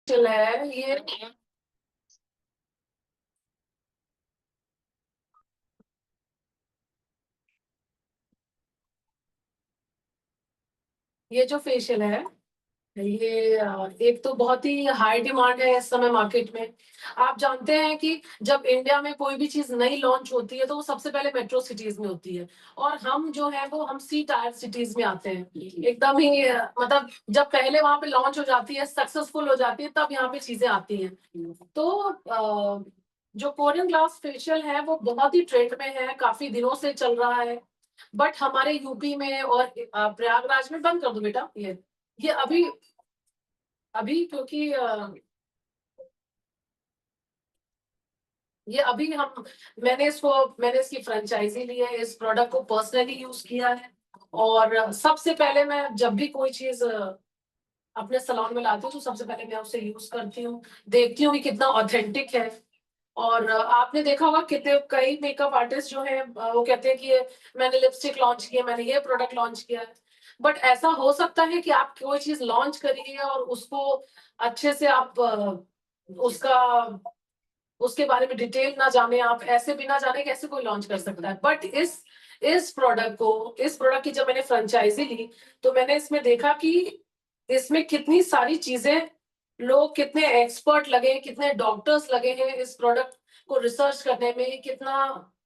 Facial है ये जो फेशियल है ये एक तो बहुत ही हाई डिमांड है इस समय मार्केट में। आप जानते हैं कि जब इंडिया में कोई भी चीज नई लॉन्च होती है तो वो सबसे पहले मेट्रो सिटीज में होती है, और हम जो है वो हम सी टायर सिटीज में आते हैं। एकदम ही मतलब जब पहले वहां पे लॉन्च हो जाती है, सक्सेसफुल हो जाती है, तब यहाँ पे चीजें आती हैं। तो जो कोरियन ग्लास फेशियल है वो बहुत ही ट्रेंड में है, काफी दिनों से चल रहा है। बट हमारे यूपी में और प्रयागराज में, बंद कर दो बेटा ये अभी अभी क्योंकि ये अभी हम मैंने इसकी फ्रेंचाइजी ली है, इस प्रोडक्ट को पर्सनली यूज किया है। और सबसे पहले मैं जब भी कोई चीज अपने सलोन में लाती हूँ तो सबसे पहले मैं उसे यूज करती हूँ, देखती हूँ कि कितना ऑथेंटिक है। और आपने देखा होगा कितने कई मेकअप आर्टिस्ट जो है वो कहते हैं कि मैंने लिपस्टिक लॉन्च किया, मैंने ये प्रोडक्ट लॉन्च किया है। बट ऐसा हो सकता है कि आप कोई चीज लॉन्च करिए और उसको अच्छे से आप उसका उसके बारे में डिटेल ना जाने, आप ऐसे भी ना जाने कैसे कोई लॉन्च कर सकता है। बट इस प्रोडक्ट की जब मैंने फ्रेंचाइजी ली तो मैंने इसमें देखा कि इसमें कितनी सारी चीजें, लोग कितने एक्सपर्ट लगे, कितने डॉक्टर्स लगे हैं इस प्रोडक्ट को रिसर्च करने में, कितना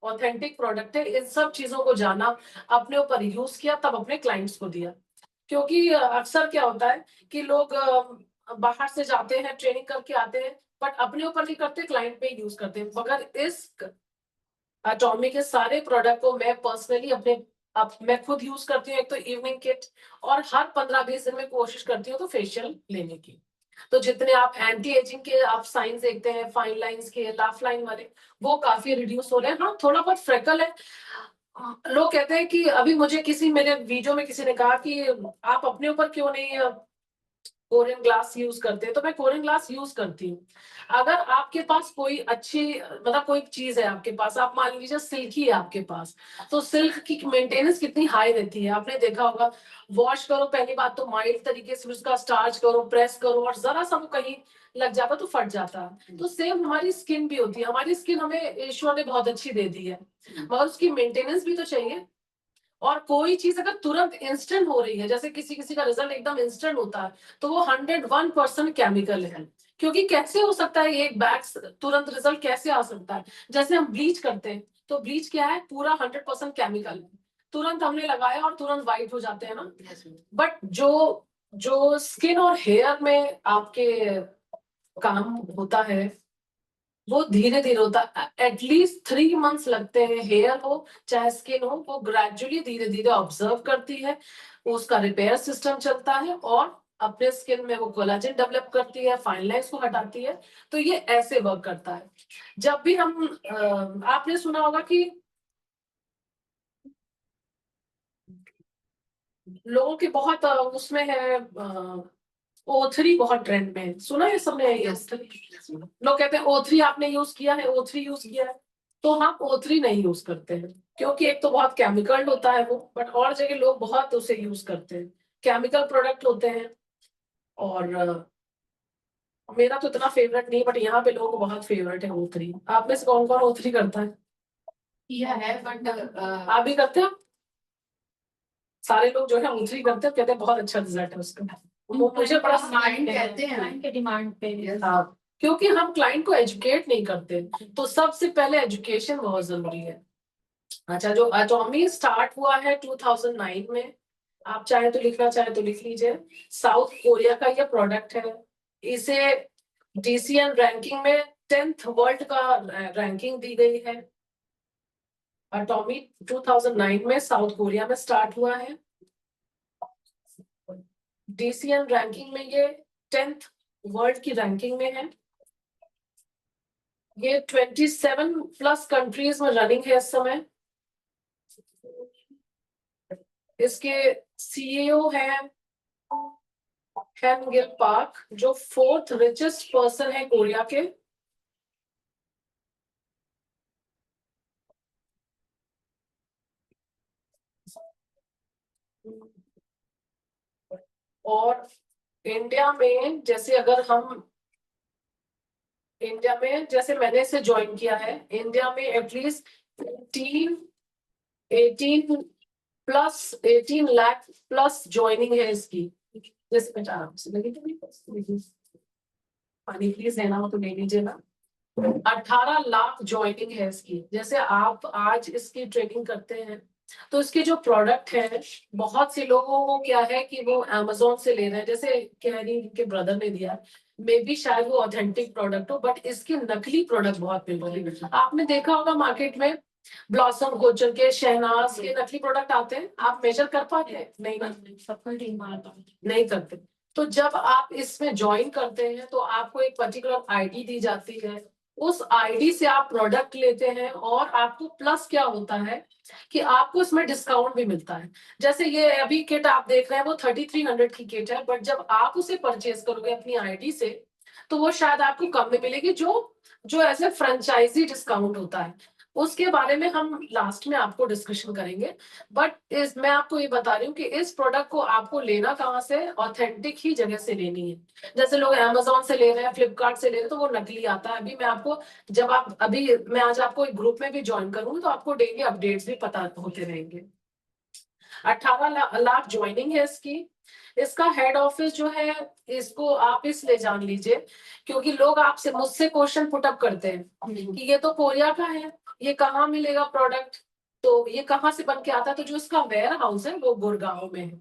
ऑथेंटिक प्रोडक्ट है, इन सब चीजों को जाना, अपने ऊपर यूज किया, तब अपने क्लाइंट्स को दिया। क्योंकि अक्सर क्या होता है कि लोग बाहर से जाते हैं, ट्रेनिंग करके आते हैं, बट अपने ऊपर नहीं करते, क्लाइंट पे यूज करते हैं। मगर इस एटॉमी के सारे प्रोडक्ट को मैं पर्सनली मैं खुद यूज करती हूँ। एक तो इवनिंग किट, और हर 15-20 दिन में कोशिश करती हूँ तो फेशियल लेने की। तो जितने आप एंटी एजिंग के आप साइंस देखते हैं, फाइन लाइंस के, लाफ लाइन वाले, वो काफी रिड्यूस हो रहे हैं। हाँ, थोड़ा बहुत फ्रेकल है। लोग कहते हैं कि अभी मुझे किसी मेरे वीडियो में किसी ने कहा कि आप अपने ऊपर क्यों नहीं कोरियन ग्लास यूज करते हैं, तो मैं कोरियन ग्लास यूज करती हूँ। अगर आपके पास कोई अच्छी मतलब कोई चीज है आपके पास, आप मान लीजिए सिल्क ही है आपके पास, तो सिल्क की मेंटेनेंस कितनी हाई रहती है, आपने देखा होगा। वॉश करो, पहली बात तो माइल्ड तरीके से उसका स्टार्च करो, प्रेस करो, और जरा सा वो कहीं लग जाता तो फट जाता। तो सेम हमारी स्किन भी होती है, हमारी स्किन हमें ईश्वर ने बहुत अच्छी दे दी है, मगर उसकी मेंटेनेंस भी तो चाहिए। और कोई चीज अगर तुरंत इंस्टेंट हो रही है, जैसे किसी किसी का रिजल्ट एकदम इंस्टेंट होता है, तो वो 101% केमिकल है। क्योंकि कैसे हो सकता है एक बैग तुरंत रिजल्ट कैसे आ सकता है? जैसे हम ब्लीच करते हैं, तो ब्लीच क्या है, पूरा 100% केमिकल है, तुरंत हमने लगाया और तुरंत व्हाइट हो जाते हैं ना। बट जो जो स्किन और हेयर में आपके काम होता है वो धीरे धीरे होता है, एटलीस्ट 3 मंथ्स लगते हैं। हेयर हो चाहे स्किन हो, वो ग्रेजुअली धीरे धीरे ऑब्जर्व करती है, उसका रिपेयर सिस्टम चलता है, और अपने स्किन में वो कोलाजन डेवलप करती है, फाइन लाइंस को हटाती है। तो ये ऐसे वर्क करता है। जब भी हम आपने सुना होगा कि लोगों के बहुत उसमें है, O3 बहुत ट्रेंड में है, सुना है सबने? लोग कहते हैं O3 आपने यूज किया है, O3 यूज किया है। तो हम O3 नहीं यूज करते हैं, क्योंकि एक तो बहुत केमिकल होता है वो, बट और जगह लोग बहुत उसे यूज करते हैं, केमिकल प्रोडक्ट होते हैं। और मेरा तो इतना फेवरेट नहीं, बट यहाँ पे लोगों को बहुत फेवरेट है O3। आप में से कौन कौन O3 करता है? किया है, बट आप भी करते हो? सारे लोग जो है O3 करते हैं, कहते हैं बहुत अच्छा रिजल्ट है उसका। वो मुझे बड़ा क्लाइंट कहते हैं, क्लाइंट के डिमांड पे। हाँ, क्योंकि हम क्लाइंट को एजुकेट नहीं करते, तो सबसे पहले एजुकेशन बहुत जरूरी है। अच्छा, जो एटॉमी स्टार्ट हुआ है 2009 में, आप चाहे तो लिखना चाहे तो लिख लीजिए। साउथ कोरिया का ये प्रोडक्ट है। इसे डीसीएन रैंकिंग में 10th वर्ल्ड का रैंकिंग दी गई है। एटॉमी 2009 में साउथ कोरिया में स्टार्ट हुआ है। डीसीएन रैंकिंग में ये 10th वर्ल्ड की रैंकिंग में है। ये 27+ कंट्रीज में रनिंग है इस समय। इसके सीईओ है हैन गिल पार्क, जो 4th रिचेस्ट पर्सन है कोरिया के। और इंडिया में जैसे अगर हम इंडिया में जैसे मैंने इसे ज्वाइन किया है, इंडिया में at least 18 plus 18 lakh plus joining है इसकी। जैसे मैं आराम से लगी तो पानी प्लीज लेना हो तो ले लीजिए ना। 18 लाख ज्वाइनिंग है इसकी। जैसे आप आज इसकी ट्रेनिंग करते हैं तो इसके जो प्रोडक्ट है, बहुत से लोगों को क्या है कि वो अमेजोन से ले रहे हैं, जैसे कहरी के ब्रदर ने दिया, मे बी शायद वो ऑथेंटिक प्रोडक्ट हो, बट इसके नकली प्रोडक्ट बहुत मिल रहे हैं। आपने देखा होगा मार्केट में ब्लॉसम गोचर के, शहनाज के नकली प्रोडक्ट आते हैं, आप मेजर कर पाते हैं? नहीं ना, सबका नहीं करते। तो जब आप इसमें ज्वाइन करते हैं तो आपको एक पर्टिकुलर आईडी दी जाती है, उस आईडी से आप प्रोडक्ट लेते हैं, और आपको प्लस क्या होता है कि आपको इसमें डिस्काउंट भी मिलता है। जैसे ये अभी किट आप देख रहे हैं वो 3300 की किट है, बट जब आप उसे परचेज करोगे अपनी आईडी से तो वो शायद आपको कम में मिलेगी, जो जो ऐसे फ्रेंचाइजी डिस्काउंट होता है, उसके बारे में हम लास्ट में आपको डिस्कशन करेंगे। बट इस मैं आपको ये बता रही हूँ कि इस प्रोडक्ट को आपको लेना कहाँ से, ऑथेंटिक ही जगह से लेनी है। जैसे लोग अमेजोन से ले रहे हैं, फ्लिपकार्ट से ले रहे हैं, तो वो नकली आता है। अभी मैं आपको, जब आप अभी मैं आज आपको एक ग्रुप में भी ज्वाइन करूंगी तो आपको डेली अपडेट्स भी पता होते रहेंगे। 18 लाख ज्वाइनिंग है इसकी। इसका हेड ऑफिस जो है, इसको आप इसलिए जान लीजिए क्योंकि लोग आपसे मुझसे क्वेश्चन पुटअप करते हैं कि ये तो कोरिया का है, ये कहाँ मिलेगा प्रोडक्ट, तो ये कहाँ से बन के आता है। तो जो इसका वेयर हाउस है वो गुड़गांव में है।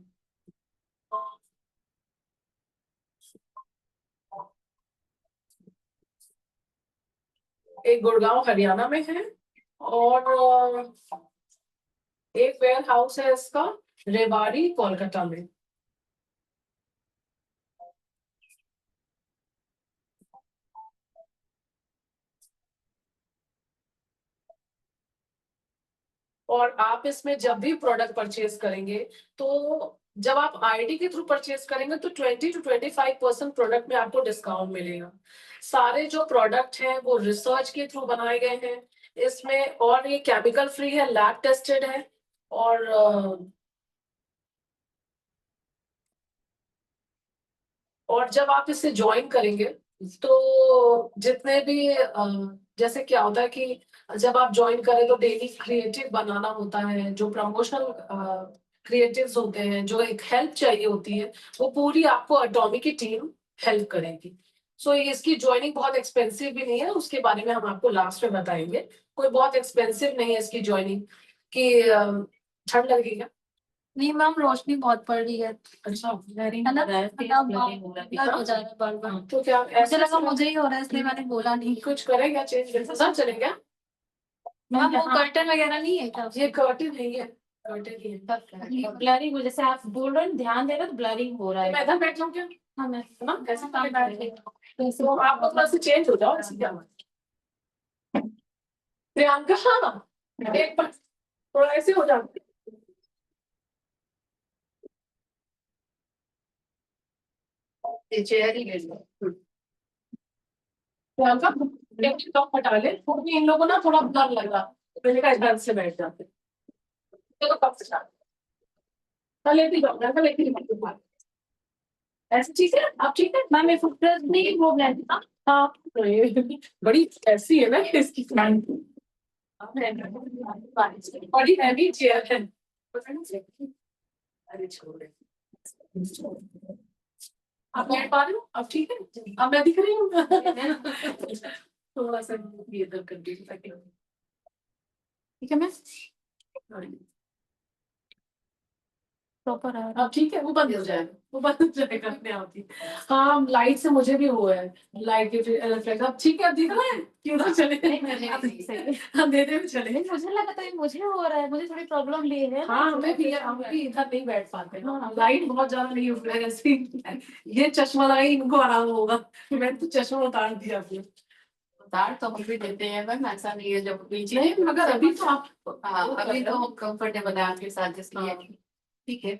एक गुड़गांव हरियाणा में है, और एक वेयर हाउस है इसका रेवाड़ी कोलकाता में। और आप इसमें जब भी प्रोडक्ट परचेज करेंगे, तो जब आप आईडी के थ्रू परचेज करेंगे तो 20 to 25% प्रोडक्ट में आपको डिस्काउंट मिलेगा। सारे जो प्रोडक्ट हैं वो रिसर्च के थ्रू बनाए गए हैं इसमें, और ये केमिकल फ्री है, लैब टेस्टेड है। और और जब आप इसे ज्वाइन करेंगे तो जितने भी जैसे क्या होता है कि जब आप ज्वाइन करें तो डेली क्रिएटिव बनाना होता है, जो प्रमोशनल क्रिएटिव्स होते हैं, जो एक हेल्प चाहिए होती है, वो पूरी आपको अटॉमी की टीम हेल्प करेगी। सो इसकी ज्वाइनिंग बहुत एक्सपेंसिव भी नहीं है, उसके बारे में हम आपको लास्ट में बताएंगे। कोई बहुत एक्सपेंसिव नहीं है इसकी ज्वाइनिंग कि ठंड लगेगी। नहीं मैम, रोशनी बहुत पड़ रही है। अच्छा, ब्लरिंग हो रहा है, ब्लरिंग हो रहा है, ब्लर हो जा रहा है बार बार। तो क्या ऐसे लगा मुझे ही हो रहा है, इसलिए मैंने बोला नहीं। कुछ करेगा चेंज, सब चलेगा मैम? वो कर्टन वगैरह नहीं है क्या? ये कर्टन नहीं है, कर्टन ही है। ब्लरिंग, जैसे आप बोल रहे हैं ध्यान दे रहे हो, ब्लरिंग हो रहा है। मैं इधर बैठ जाऊँ क्या? हाँ मैं ना कैसे काम बैठ गई, तो आप थोड़ा सा चेंज हो जाओ, ऐसे क्या हुआ? प्रियंका, हाँ एक बार थोड़ा ऐसे हो जाओ। चेयर ही ले लो। प्रियंका, लेकिन टॉप हटा ले, क्योंकि इन लोगों ना थोड़ा ब्लर लग रहा, तो मैंने कहा इधर से बैठ जाते। चलो कब से स्टार्ट, कल लेती जाओ, प्रियंका लेती जाओ। ऐसी चीज है, आप ठीक है मैम? ये फुट नहीं वो ब्लैंड। हाँ तो ये बड़ी ऐसी है ना इसकी प्लान, बड़ी हैवी चेयर है। अरे छोड़, आप बैठ पा रहे हो? अब ठीक है, अब मैं दिख रही हूँ? थोड़ा सा ये इधर कर दीजिए ताकि ठीक है। मैं प्रॉपर है, अब ठीक है, वो बंद हो जाएगा, वो बंद हो जाएगा अपने आप ही। हाँ लाइट से मुझे भी हुआ है, लाइट के रिफ्लेक्ट। अब ठीक है, अब दिख रहा है कि उधर चले अंधेरे में चले। मुझे लगा था मुझे हो रहा है, मुझे थोड़ी प्रॉब्लम लिए है। हाँ हमें भी है, हम भी इधर नहीं बैठ पाते। हाँ लाइट बहुत ज्यादा नहीं उठ रहा है ऐसे। ये चश्मा लगाई, इनको आराम होगा, मैं तो चश्मा उतार दिया अपने। उतार तो हम भी देते हैं मैम, ऐसा नहीं है जब नीचे नहीं, मगर अभी तो आप, हाँ अभी तो कंफर्टेबल है आपके साथ, इसलिए ठीक है।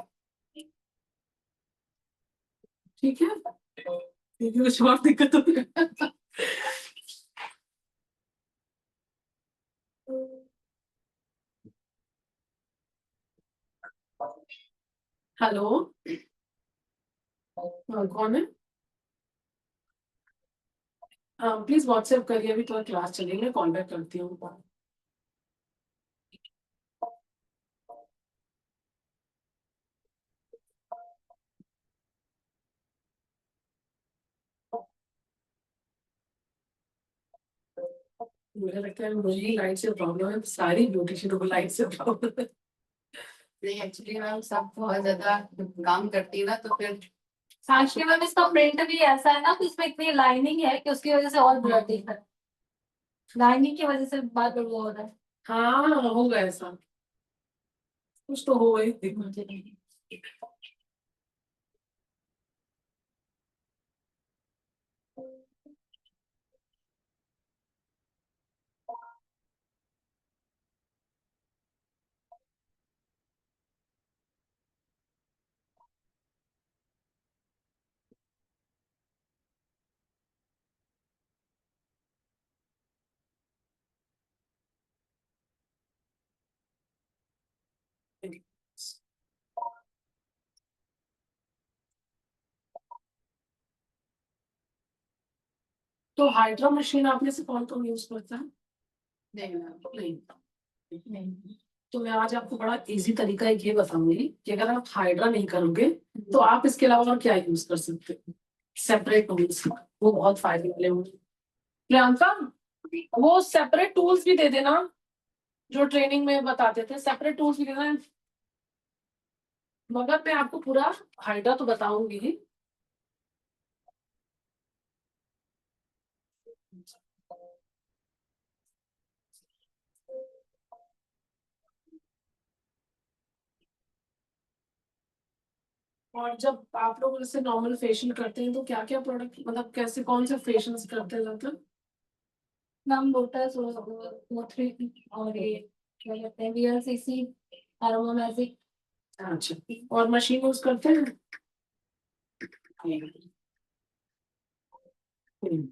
ठीक है, कुछ और दिक्कत हो? हेलो, हाँ, कौन है? प्लीज व्हाट्सएप करिए, अभी तो क्लास चलेगी, मैं कॉन्टेक्ट करती हूँ। मुझे लगता है मुझे ही लाइट से प्रॉब्लम है, सारी ब्यूटिशियनों को लाइट से प्रॉब्लम है। नहीं एक्चुअली मैम सब बहुत ज्यादा काम करती है ना, तो फिर एक्चुअली मैम इसका प्रिंट भी ऐसा है ना कि इसमें इतनी लाइनिंग है कि उसकी वजह से और ब्लर दिख रहा है। लाइनिंग की वजह से बार बार वो हो रहा है। हाँ होगा ऐसा, कुछ तो होगा ही। तो हाइड्रा मशीन आप में से कौन कौन यूज करता है? नहीं मैम। नहीं। तो मैं आज आपको बड़ा इजी तरीका ये बताऊंगी कि अगर आप हाइड्रा नहीं करोगे तो आप इसके अलावा और क्या यूज कर सकते हो, सेपरेट टूल्स, वो बहुत फायदे वाले होंगे। प्रियंका, वो सेपरेट टूल्स भी दे देना जो ट्रेनिंग में बताते थे, सेपरेट टूल्स भी देना। मगर मैं आपको पूरा हाइड्रा तो बताऊंगी। और जब आप लोग जैसे नॉर्मल फेशियल करते हैं तो क्या क्या प्रोडक्ट, मतलब कैसे कौन से फेशियल्स करते हैं ज्यादातर? मैम लोटस और थ्री और ये क्या कहते हैं वीएलसीसी, अरोमा मैजिक। अच्छा, और मशीन यूज करते हैं? हम्म।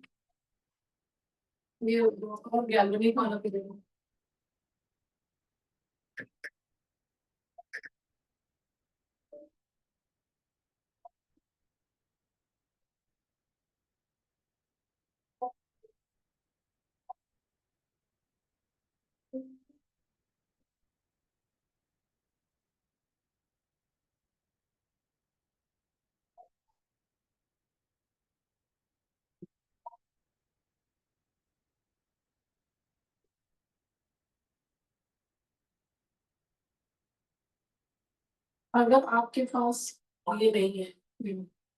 ये और गैलरी वाला भी देखो। अगर आपके पास ये नहीं है,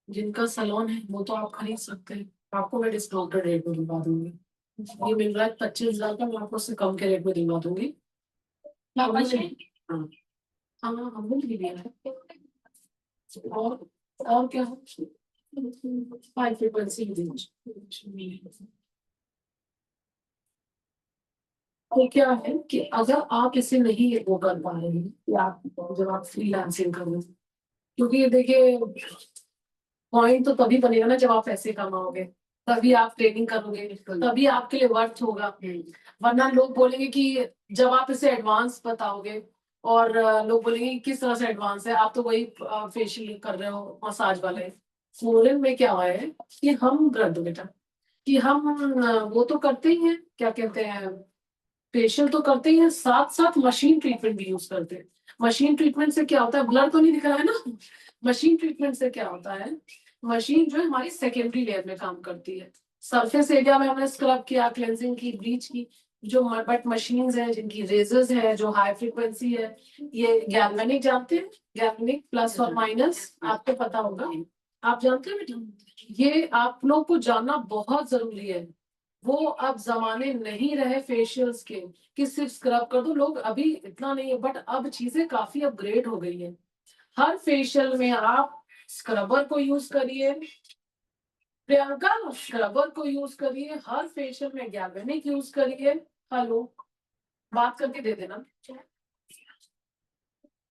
जिनका सलोन है, वो तो आप खरीद सकते हैं, आपको मैं डिस्काउंटेड रेट में दिलवा दूंगी। ये मिल रहा है 25,000 का, मैं आपको उससे कम के रेट में दिलवा दूंगी। मशीन हाँ हाँ, हम भी दिया है। और क्या है? High frequency range. तो क्या है कि अगर आप इसे नहीं वो कर पा रहे हैं, या आप जब आप फ्रीलांसिंग कर रहे हैं, क्योंकि ये देखिए पॉइंट तो तभी बनेगा ना जब आप पैसे कमाओगे, तभी आप ट्रेनिंग करोगे, तभी आपके लिए वर्थ होगा। वरना लोग बोलेंगे कि जब आप इसे एडवांस बताओगे, और लोग बोलेंगे कि किस तरह से एडवांस है, आप तो वही फेशियल कर रहे हो मसाज वाले। फॉरेन में क्या हुआ है कि हम कर दो बेटा, कि हम वो तो करते ही हैं, क्या कहते हैं, फेशियल तो करते ही हैं, साथ साथ मशीन ट्रीटमेंट भी यूज करते हैं। मशीन ट्रीटमेंट से क्या होता है, ब्लर तो नहीं दिख रहा है ना? मशीन ट्रीटमेंट से क्या होता है, मशीन जो है हमारी सेकेंडरी लेयर में काम करती है। सरफेस एरिया में हमने स्क्रब किया, क्लेंजिंग की, ब्लीच की। जो बट मशीन्स हैं जिनकी रेजर्स है, जो हाई फ्रीक्वेंसी है, ये गैल्वेनिक जानते हैं, गैल्वेनिक प्लस और माइनस आपको पता होगा, आप जानते हैं बेटा? ये आप लोग को जानना बहुत जरूरी है। वो अब जमाने नहीं रहे फेशियल्स के कि सिर्फ स्क्रब कर दो, लोग अभी इतना नहीं है, बट अब चीजें काफी अपग्रेड हो गई है। हर फेशियल में आप स्क्रबर को यूज करिए, प्रियंका, स्क्रबर को यूज करिए, हर फेशियल में गैल्वेनिक यूज करिए। हेलो, बात करके दे देना।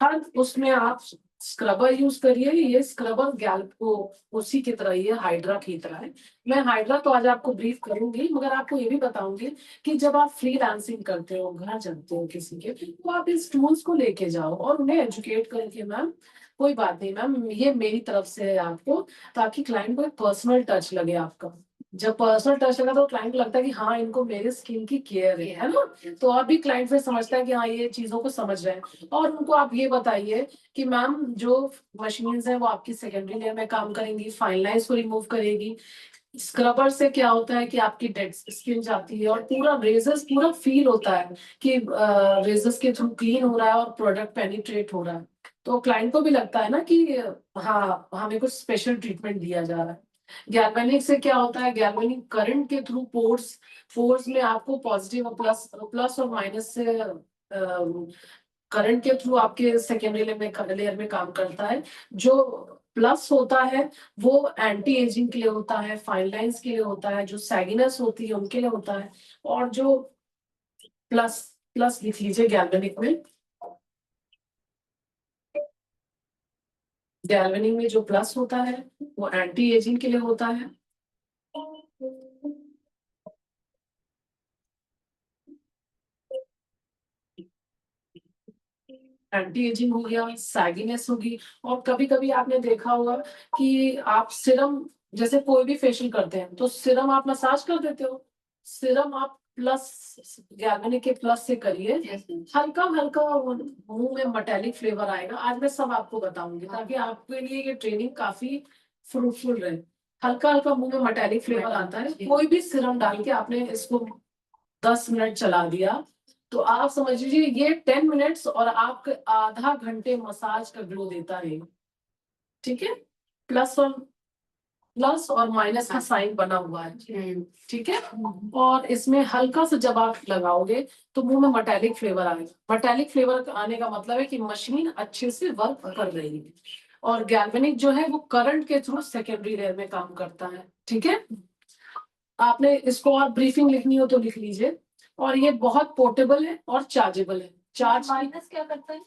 हर उसमें आप स्क्रबर यूज करिए, ये स्क्रबर गैल को उसी की तरह ही है, हाइड्रा की तरह है। मैं हाइड्रा तो आज आपको ब्रीफ करूंगी, मगर आपको ये भी बताऊंगी कि जब आप फ्रीलांसिंग करते हो, घर जाते हो किसी के, तो आप इस टूल्स को लेके जाओ और उन्हें एजुकेट करके, मैम कोई बात नहीं मैम, ये मेरी तरफ से है आपको, ताकि क्लाइंट को एक पर्सनल टच लगे आपका। जब पर्सनल टच लगा तो क्लाइंट को लगता है कि हाँ इनको मेरे स्किन की केयर है ना। तो और भी क्लाइंट फिर समझता है कि हाँ ये चीजों को समझ रहे हैं। और उनको आप ये बताइए कि मैम जो मशीन्स हैं वो आपकी सेकेंडरी लेयर में काम करेंगी, फाइन लाइंस को रिमूव करेगी। स्क्रबर से क्या होता है कि आपकी डेड स्किन जाती है और पूरा रेजर्स पूरा फील होता है कि रेजर्स के थ्रू क्लीन हो रहा है और प्रोडक्ट पेनिट्रेट हो रहा है। तो क्लाइंट को भी लगता है ना कि हाँ हमें कुछ स्पेशल ट्रीटमेंट दिया जा रहा है। गैल्वेनिक से क्या होता है, गैल्वेनिक करंट के थ्रू पोर्स पोर्स में आपको पॉजिटिव और प्लस प्लस और माइनस से करंट के थ्रू आपके सेकेंडरी लेयर में काम करता है। जो प्लस होता है वो एंटी एजिंग के लिए होता है, फाइन लाइंस के लिए होता है, जो सैगिनेस होती है उनके लिए होता है। और जो प्लस प्लस लिख लीजिए गैल्वेनिक में, गैल्वेनिक में जो प्लस होता है वो एंटी एजिंग के लिए होता है। एंटी एजिंग हो गया, सैगिनेस होगी। और कभी कभी आपने देखा होगा कि आप सिरम, जैसे कोई भी फेशियल करते हैं तो सिरम आप मसाज कर देते हो, सिरम आप प्लस गैल्वेनिक के प्लस से करिए, हल्का हल्का मुंह में मटेलिक फ्लेवर आएगा। आज मैं सब आपको बताऊंगी ताकि आपके लिए ये ट्रेनिंग काफी फ्रूटफुल रहे। हल्का हल्का मुंह में मटेलिक फ्लेवर आता है, कोई भी सिरम डाल के आपने इसको 10 मिनट चला दिया तो आप समझ लीजिए ये 10 मिनट्स और आपके आधा घंटे मसाज का ग्लो देता है। ठीक है, प्लस और माइनस का साइन बना हुआ है। ठीक है, और इसमें हल्का सा जब आप लगाओगे तो मुंह में मटेलिक फ्लेवर आएगा। मटेलिक फ्लेवर आने का मतलब है कि मशीन अच्छे से वर्क कर रही है। और गैल्वेनिक जो है वो करंट के थ्रू सेकेंडरी लेयर में काम करता है। ठीक है, आपने इसको और ब्रीफिंग लिखनी हो तो लिख लीजिए। और ये बहुत पोर्टेबल है और चार्जेबल है। चार्ज माइनस क्या करता है?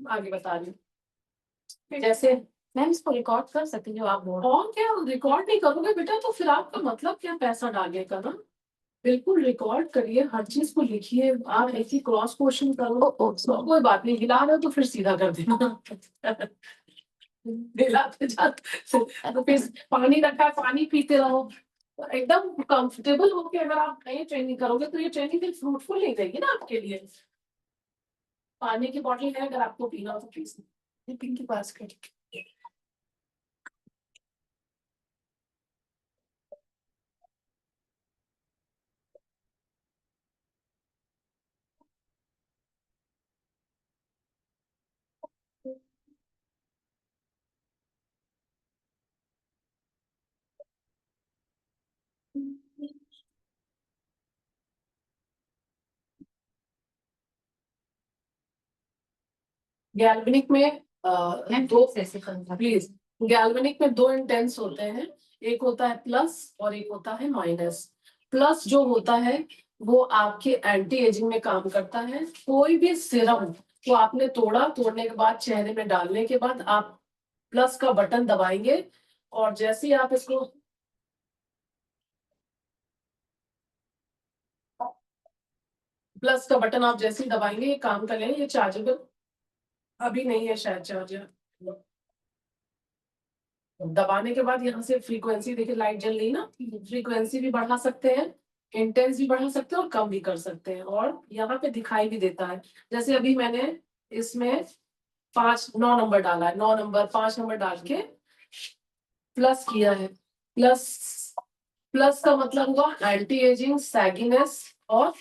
आगे बता रही हूँ। जैसे मैम इसको रिकॉर्ड कर सकते हैं जो आप बोल रहे और क्या रिकॉर्ड नहीं करोगे बेटा तो फिर आपका मतलब क्या पैसा डालने का ना। बिल्कुल रिकॉर्ड करिए, हर चीज को लिखिए। आप ऐसी क्रॉस क्वेश्चन करो तो कोई बात नहीं, हिला रहे हो तो फिर सीधा कर देना। हिलाते जाते तो फिर पानी रखा है, पानी पीते रहो। एकदम कंफर्टेबल होके अगर आप नई ट्रेनिंग करोगे तो ये ट्रेनिंग फिर फ्रूटफुल नहीं रहेगी ना आपके लिए। पानी की बॉटल है, अगर आपको पीना हो तो प्लीज पिंक के पास कर। गैल्वेनिक में हैं। दो, ऐसे करना। प्लीज, गैल्वेनिक में दो इंटेंस होते हैं। एक होता है प्लस और एक होता है माइनस। प्लस जो होता है वो आपके एंटी एजिंग में काम करता है। कोई भी सिरम को आपने तोड़ा, तोड़ने के बाद चेहरे में डालने के बाद आप प्लस का बटन दबाएंगे और जैसे ही आप इसको प्लस का बटन आप जैसे ही दबाएंगे ये काम करेंगे। ये चार्जेबल अभी नहीं है शायद चार्जर। दबाने के बाद यहाँ से फ्रीक्वेंसी देखिए लाइट जल रही ना, फ्रीक्वेंसी भी बढ़ा सकते हैं, इंटेंस भी बढ़ा सकते हैं और कम भी कर सकते हैं। और यहाँ पे दिखाई भी देता है। जैसे अभी मैंने इसमें 9 नंबर डाला है, 9 नंबर 5 नंबर डाल के प्लस किया है। प्लस प्लस का मतलब हुआ एंटी एजिंग, सैगिनेस और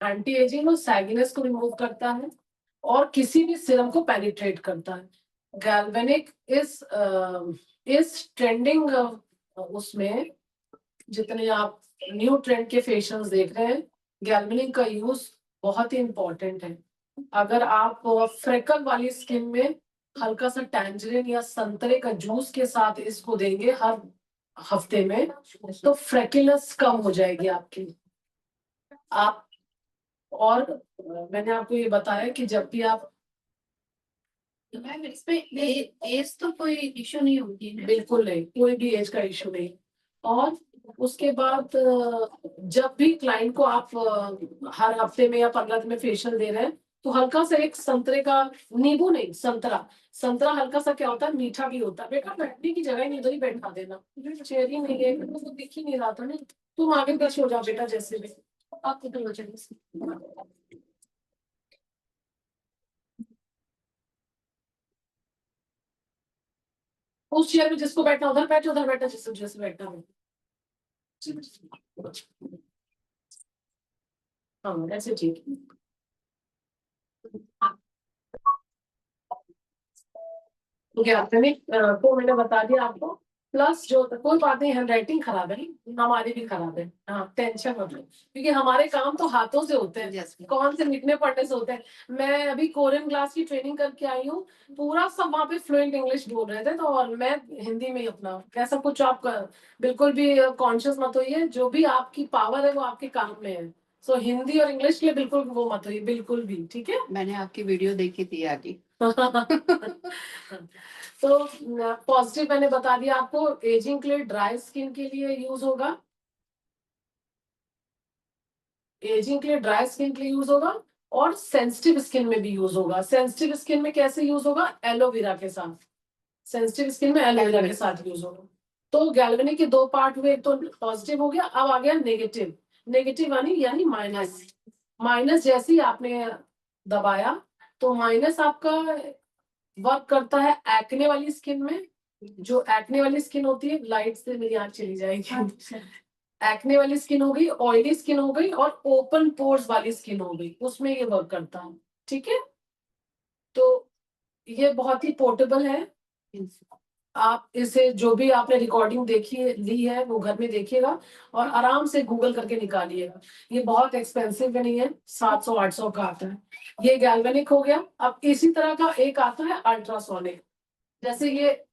एंटी एजिंग और सैगिनेस को रिमूव करता है और किसी भी सिरम को पेनिट्रेट करता है। गैल्वेनिक इस ट्रेंडिंग उसमें जितने आप न्यू ट्रेंड के फेशियल्स देख रहे हैं, गैल्वेनिक का यूज बहुत ही इंपॉर्टेंट है। अगर आप फ्रेकल वाली स्किन में हल्का सा टैंजरिन या संतरे का जूस के साथ इसको देंगे हर हफ्ते में तो फ्रेकिलनेस कम हो जाएगी आपकी। आप और मैंने आपको ये बताया कि जब भी आप मैम इसमें एज तो कोई इशू नहीं होती है। बिल्कुल नहीं, कोई भी एज का इशू नहीं। और उसके बाद जब भी क्लाइंट को आप हर हफ्ते में या 15 दिन में फेशियल दे रहे हैं तो हल्का सा एक संतरे का, नींबू नहीं, संतरा, संतरा हल्का सा क्या होता है, मीठा भी होता है। बेटा बैठने की जगह ही नहीं, उधर ही बैठा देना, चेयर ही नहीं है, तो दिख ही नहीं रहा था ना। तुम आगे पीछे हो जाओ बेटा, जैसे भी आप किधर हो जाएंगे। उस चेयर में जिसको बैठना उधर बैठो, उधर बैठा जिसको जैसे बैठना हो। हाँ ऐसे ठीक है। ज्ञापनिक को मैंने बता दिया आपको। प्लस जो कोई बात नहीं, हैंड राइटिंग खराब है, हमारी भी खराब है, हाँ टेंशन मत लो, क्योंकि हमारे काम तो हाथों से होते हैं, Yes. कौन से लिखने पढ़ने से होते हैं। मैं अभी कोरियन क्लास की ट्रेनिंग करके आई हूँ, पूरा सब वहाँ पे फ्लुएंट इंग्लिश बोल रहे थे, तो और मैं हिंदी में ही अपना कैसा कुछ आप बिल्कुल भी कॉन्शियस मत होइए, जो भी आपकी पावर है वो आपके काम में है। सो हिंदी और इंग्लिश के लिए बिल्कुल वो मत होइए, बिल्कुल भी, ठीक है। मैंने आपकी वीडियो देखी थी आगे। तो पॉजिटिव मैंने बता दिया आपको, एजिंग के लिए, ड्राई स्किन के लिए यूज होगा, एजिंग के लिए, ड्राई स्किन के लिए यूज होगा, और सेंसिटिव स्किन में भी यूज होगा। सेंसिटिव स्किन में कैसे यूज होगा, एलोवेरा के साथ, सेंसिटिव स्किन में एलोवेरा के साथ यूज होगा। तो गैल्वेनिक के दो पार्ट हुए, एक तो पॉजिटिव हो गया, अब आ गया नेगेटिव। नेगेटिव यानी माइनस। माइनस जैसे ही आपने दबाया, तो माइनस आपका वर्क करता है एक्ने वाली स्किन में। जो एक्ने वाली स्किन होती है, लाइट से मेरी आंख चली जाएगी। एक्ने वाली स्किन हो गई, ऑयली स्किन हो गई, और ओपन पोर्स वाली स्किन हो गई, उसमें ये वर्क करता है, ठीक है। तो ये बहुत ही पोर्टेबल है। आप इसे जो भी आपने रिकॉर्डिंग देखी ली है वो घर में देखिएगा, और आराम से गूगल करके निकालिएगा। ये बहुत एक्सपेंसिव भी नहीं है, 700-800 का आता है। ये गैल्वेनिक हो गया। अब इसी तरह का एक आता है अल्ट्रासोनिक, जैसे ये,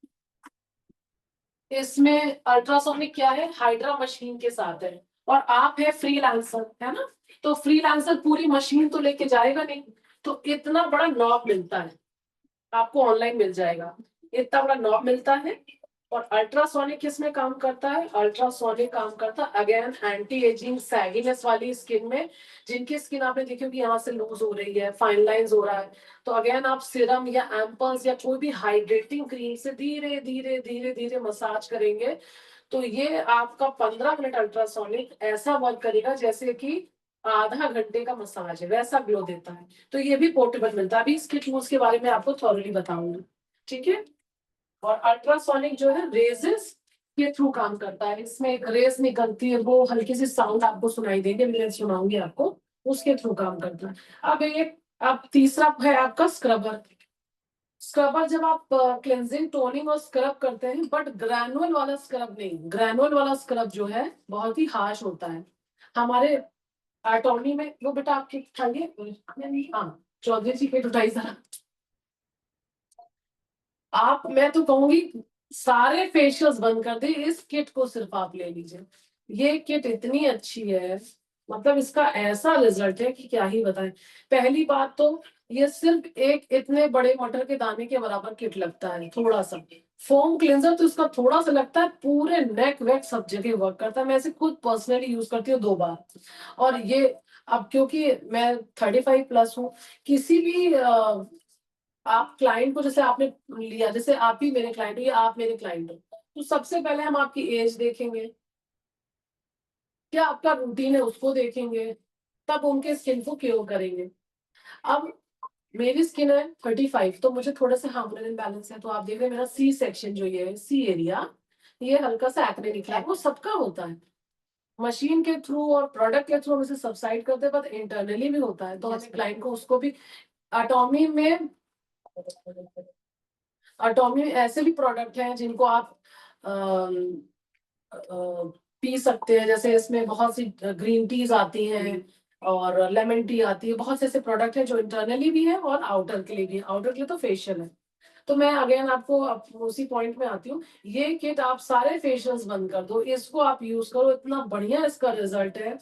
इसमें अल्ट्रासोनिक क्या है, हाइड्रा मशीन के साथ है, और आप है फ्रीलांसर, है ना। तो फ्रीलांसर पूरी मशीन तो लेके जाएगा नहीं, तो इतना बड़ा नॉब मिलता है आपको, ऑनलाइन मिल जाएगा, इतना बड़ा नॉब मिलता है। और अल्ट्रासोनिक किसमें काम करता है, अल्ट्रासोनिक काम करता है अगेन एंटी एजिंग सैगिनेस वाली स्किन में, जिनकी स्किन आपने देखी होगी यहाँ से लूज हो रही है, फाइन लाइंस हो रहा है, तो अगेन आप सिरम या एम्पल्स या कोई भी हाइड्रेटिंग क्रीम से धीरे धीरे धीरे धीरे मसाज करेंगे, तो ये आपका 15 मिनट अल्ट्रासोनिक ऐसा वर्क करेगा जैसे कि आधा घंटे का मसाज है, वैसा ग्लो देता है। तो ये भी पोर्टेबल मिलता है। अभी इसके यूज के बारे में आपको थॉरली बताऊंगी, ठीक है। और अल्ट्रासोनिक जो है रेजेस के थ्रू काम करता है, इसमें एक रेस निकलती है, वो हल्की सी साउंड आपको सुनाई देंगे, मैं सुनाऊंगी आपको, उसके थ्रू काम करता है। अब एक, अब तीसरा है आपका स्क्रबर। स्क्रबर जब आप क्लेंजिंग, टोनिंग और स्क्रब करते हैं, बट ग्रैनुअल वाला स्क्रब नहीं, ग्रैनुअल वाला स्क्रब जो है बहुत ही हार्श होता है। हमारे अटॉर्नी में वो बेटा आपके खाइए, हाँ चौधरी जी के उठाई जरा। आप, मैं तो कहूंगी सारे फेशियल्स बंद कर दे, इस किट को सिर्फ आप ले लीजिए। ये किट इतनी अच्छी है, मतलब इसका ऐसा रिजल्ट है कि क्या ही बताएं। पहली बात तो ये सिर्फ एक इतने बड़े मटर के दाने के बराबर किट लगता है, थोड़ा सा। फोम क्लेंजर तो इसका थोड़ा सा लगता है, पूरे नेक वेक सब जगह वर्क करता है। मैं इसे खुद पर्सनली यूज करती हूँ 2 बार। और ये, अब क्योंकि मैं 35+ हूँ, किसी भी आप क्लाइंट को, जैसे आपने लिया, जैसे आप ही मेरे क्लाइंट हो या आप मेरे क्लाइंट हो, तो सबसे पहले हम आपकी एज देखेंगे, क्या आपका रूटीन है उसको देखेंगे, तब उनके स्किन को क्योर करेंगे। अब मेरी स्किन है 35, तो मुझे थोड़ा सा हार्मोनल इम्बैलेंस है, तो आप देख रहे हैं मेरा सी सेक्शन जो ये है, सी एरिया, ये हल्का सा एक्ने निकला है, वो सबका होता है। मशीन के थ्रू और प्रोडक्ट के थ्रू हम इसे सबसाइड करते हैं, बट इंटरनली भी होता है, तो हमें क्लाइंट को उसको भी, अटोमी में, अटोमी में ऐसे भी प्रोडक्ट हैं जिनको आप अम, पी सकते हैं, जैसे इसमें बहुत सी ग्रीन टीज आती हैं, और लेमन टी आती है, बहुत से ऐसे प्रोडक्ट हैं जो इंटरनली भी है और आउटर के लिए भी है। आउटर के लिए तो फेशियल है। तो मैं अगेन आपको उसी पॉइंट में आती हूँ, ये किट आप सारे फेशियल्स बंद कर दो, इसको आप यूज करो, इतना बढ़िया इसका रिजल्ट है।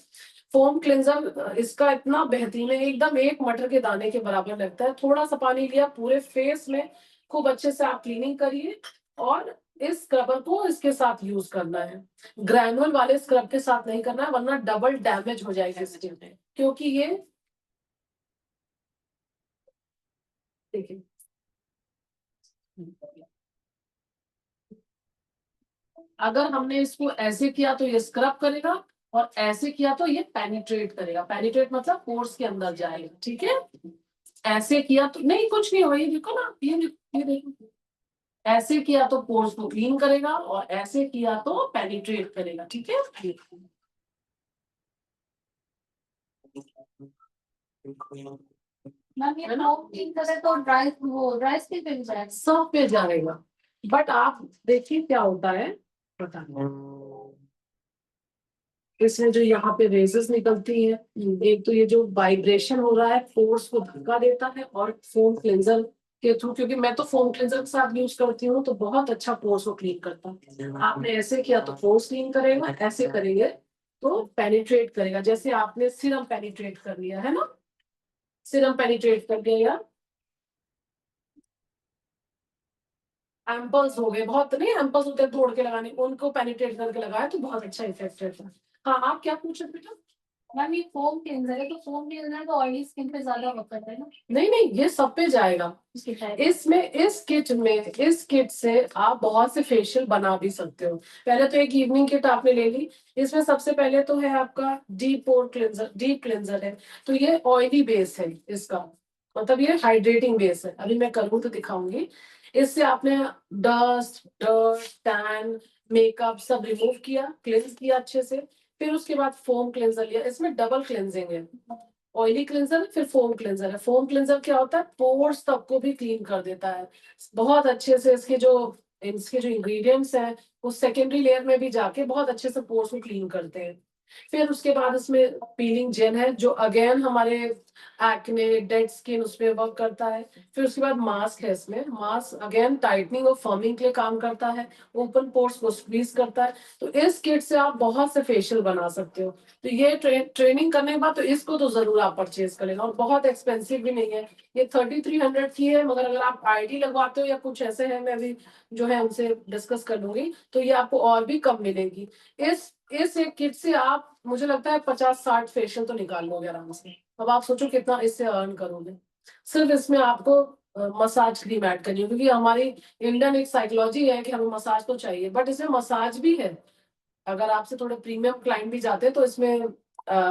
फोम क्लेंजर इसका इतना बेहतरीन है, एकदम एक मटर के दाने के बराबर लगता है। थोड़ा सा पानी लिया, पूरे फेस में खूब अच्छे से आप क्लीनिंग करिए, और इस स्क्रबर को इसके साथ यूज करना है। ग्रैनुअल वाले स्क्रब के साथ नहीं करना है, वरना डबल डैमेज हो जाएगा स्किन में, क्योंकि ये देखिए अगर हमने इसको ऐसे किया तो ये स्क्रब करेगा, और ऐसे किया तो ये पेनिट्रेट करेगा। पेनिट्रेट मतलब पोर्स के अंदर जाएगा, ठीक है। ऐसे किया तो नहीं, कुछ नहीं होगा, ये देखो ना, ये देखो, ऐसे किया तो पोर्स को क्लीन करेगा, और ऐसे किया तो पेनिट्रेट करेगा, ठीक है। मैम ये फोम क्लीन करे तो ड्राई स्किन पे भी जाएगा। सब पे जाएगा, बट आप देखिए क्या होता है, पता नहीं इसमें जो यहाँ पे रेजेस निकलती है, एक तो ये जो वाइब्रेशन हो रहा है पोर्स को धक्का देता है, और फोम क्लेंजर के थ्रू, क्योंकि मैं तो फोम क्लेंजर के साथ यूज करती हूँ, तो बहुत अच्छा पोर्स को क्लीन करता है। आपने ऐसे किया तो पोर्स क्लीन करेगा, ऐसे करेंगे तो पेनिट्रेट करेगा। जैसे आपने सीरम पेनिट्रेट कर लिया है ना, सीरम पेनिट्रेट कर दिया, या एम्पल्स हो गए, बहुत नहीं एम्पल्स होते हैं तोड़ के लगाने, उनको पेनिट्रेट करके लगाया तो बहुत अच्छा इफेक्ट रहता है। हाँ, आप क्या पूछ रहे थे बेटा? मैम ये फोम क्लींजर है, तो फोम क्लींजर तो ऑयली स्किन पे ज्यादा वर्क करता है ना। नहीं नहीं, ये सब पे जाएगा। इसके टाइप इसमें इस किट से आप बहुत से फेशियल बना भी सकते हो। पहले तो एक इवनिंग किट आपने ले ली, इसमें सबसे पहले तो है आपका डीप पोर क्लेंजर, डीप क्लेंजर है, तो ये ऑयली बेस है इसका, मतलब ये हाइड्रेटिंग बेस है। अभी मैं करूँ तो दिखाऊंगी। इससे आपने डस्ट, डर्ट, टैन, मेकअप सब रिमूव किया, क्लेंज किया अच्छे से। फिर उसके बाद फोम क्लेंजर लिया, इसमें डबल क्लेंजिंग है, ऑयली क्लेंजर है फिर फोम क्लेंजर है। फोम क्लेंजर क्या होता है, पोर्स तक को भी क्लीन कर देता है बहुत अच्छे से। इसके जो इंग्रेडिएंट्स हैं वो सेकेंडरी लेयर में भी जाके बहुत अच्छे से पोर्स को क्लीन करते हैं। फिर उसके बाद इसमें पीलिंग जेल है, जो अगेन हमारे एक्ने, डेड स्किन उस पर वर्क करता है। फिर उसके बाद मास्क है, इसमें मास्क अगेन टाइटनिंग और फर्मिंग के लिए काम करता है, ओपन पोर्स को स्क्वीज करता है। तो इस किट से आप बहुत से फेशियल बना सकते हो। तो ये ट्रेनिंग करने के बाद तो इसको तो जरूर आप परचेज कर लेना, और बहुत एक्सपेंसिव भी नहीं है। ये 3300 की है, मगर अगर आप आईडी लगवाते हो या कुछ ऐसे है, मैं अभी जो है उनसे डिस्कस कर लूंगी, तो ये आपको और भी कम मिलेगी। इस एक किट से आप, मुझे लगता है 50-60 फेशियल तो निकाल लोगे आराम से। अब आप सोचो कितना इससे अर्न करोगे। सिर्फ इसमें आपको मसाज क्रीम ऐड करनी है, क्योंकि हमारी इंडियन एक साइकोलॉजी है कि हमें मसाज तो चाहिए, बट इसमें मसाज भी है। अगर आपसे थोड़े प्रीमियम क्लाइंट भी जाते हैं तो इसमें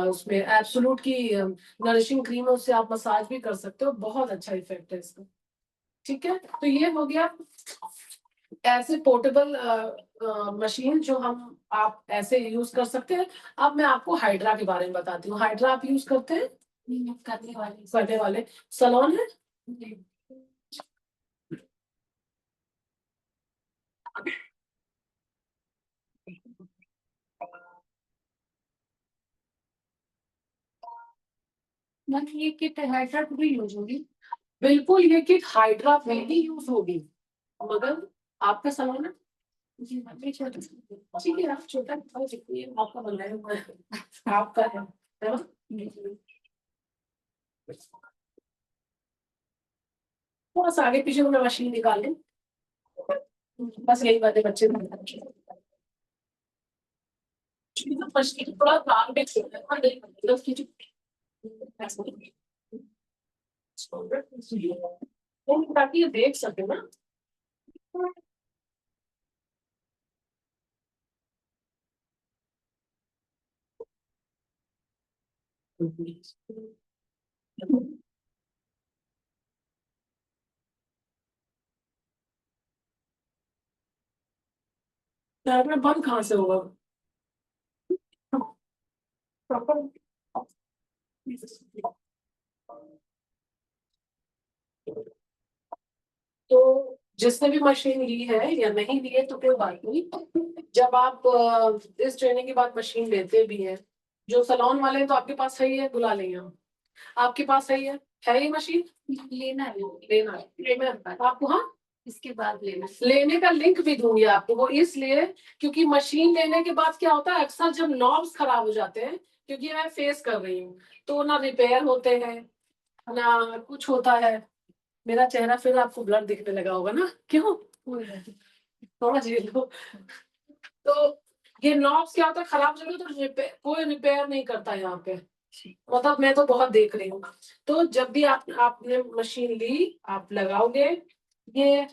उसमें एब्सोल्यूट की नरिशिंग क्रीम है, उससे आप मसाज भी कर सकते हो, बहुत अच्छा इफेक्ट है इसका। ठीक है, तो ये हो गया ऐसे पोर्टेबल मशीन जो हम आप ऐसे यूज कर सकते हैं। अब मैं आपको हाइड्रा के बारे में बताती हूँ। हाइड्रा आप यूज करते हैं? करने वाले सलोन है? मैम ये किट हाइड्रा भी यूज होगी। बिल्कुल, ये किट हाइड्रा में ही यूज होगी, मगर आपका सलोन है? जी मैम, ये छोटा ठीक है, आप छोटा जितनी आपका बनाया हुआ है आपका है ना? थोड़ा सा आगे पीछे में मशीन निकाल लें, बस यही बात है बच्चे मशीन थोड़ा काम भी छोटा है, नहीं मतलब उसकी जो ताकि ये देख सके ना। कैमरा बंद कहाँ से होगा? तो जिसने भी मशीन ली है या नहीं ली है तो कोई बात नहीं। जब आप इस ट्रेनिंग के बाद मशीन लेते भी हैं, जो सलोन वाले हैं तो आपके पास है ही है, बुला लेंगे हम। आपके पास है ये मशीन? लेना है। लेना है आपको? हाँ, इसके बाद लेना। लेने का लिंक भी दूंगी आपको, वो इसलिए क्योंकि मशीन लेने के बाद क्या होता है, अक्सर जब नॉब्स खराब हो जाते हैं, क्योंकि मैं फेस कर रही हूँ, तो ना रिपेयर होते हैं ना कुछ होता है। मेरा चेहरा फिर आपको ब्लर दिखने लगा होगा ना, क्यों? थोड़ा झेल लो। तो ये नॉब्स क्या होता है, खराब जगह तो कोई रिपेयर नहीं करता यहाँ पे, मतलब मैं तो बहुत देख रही हूँ। तो जब भी आपने मशीन ली, आप लगाओगे, ये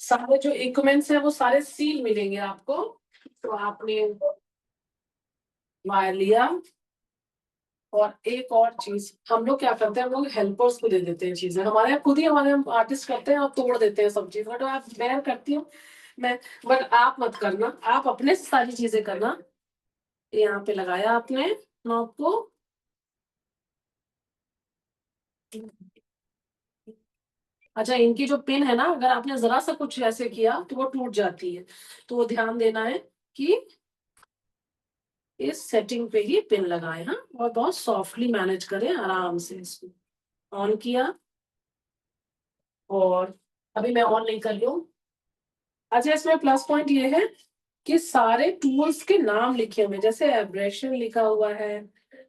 सारे जो इक्विपमेंट्स है वो सारे सील मिलेंगे आपको। तो आपने वायर लिया, और एक और चीज हम लोग क्या करते हैं, हम लोग हेल्पर्स को दे देते हैं चीजें, हमारे यहाँ खुद ही हमारे आर्टिस्ट करते हैं और तोड़ देते हैं सब चीज, बट मैं करती हूँ, मैं, बट आप मत करना, आप अपने से सारी चीजें करना। यहाँ पे लगाया आपने नॉब को, अच्छा इनकी जो पिन है ना, अगर आपने जरा सा कुछ ऐसे किया तो वो टूट जाती है, तो वो ध्यान देना है कि इस सेटिंग पे ही पिन लगाए, हाँ, और बहुत सॉफ्टली मैनेज करें, आराम से इसको ऑन किया, और अभी मैं ऑन नहीं कर रही हूँ। अच्छा इसमें प्लस पॉइंट ये है कि सारे टूल्स के नाम लिखे हुए हैं, जैसे एब्रेशन लिखा हुआ है,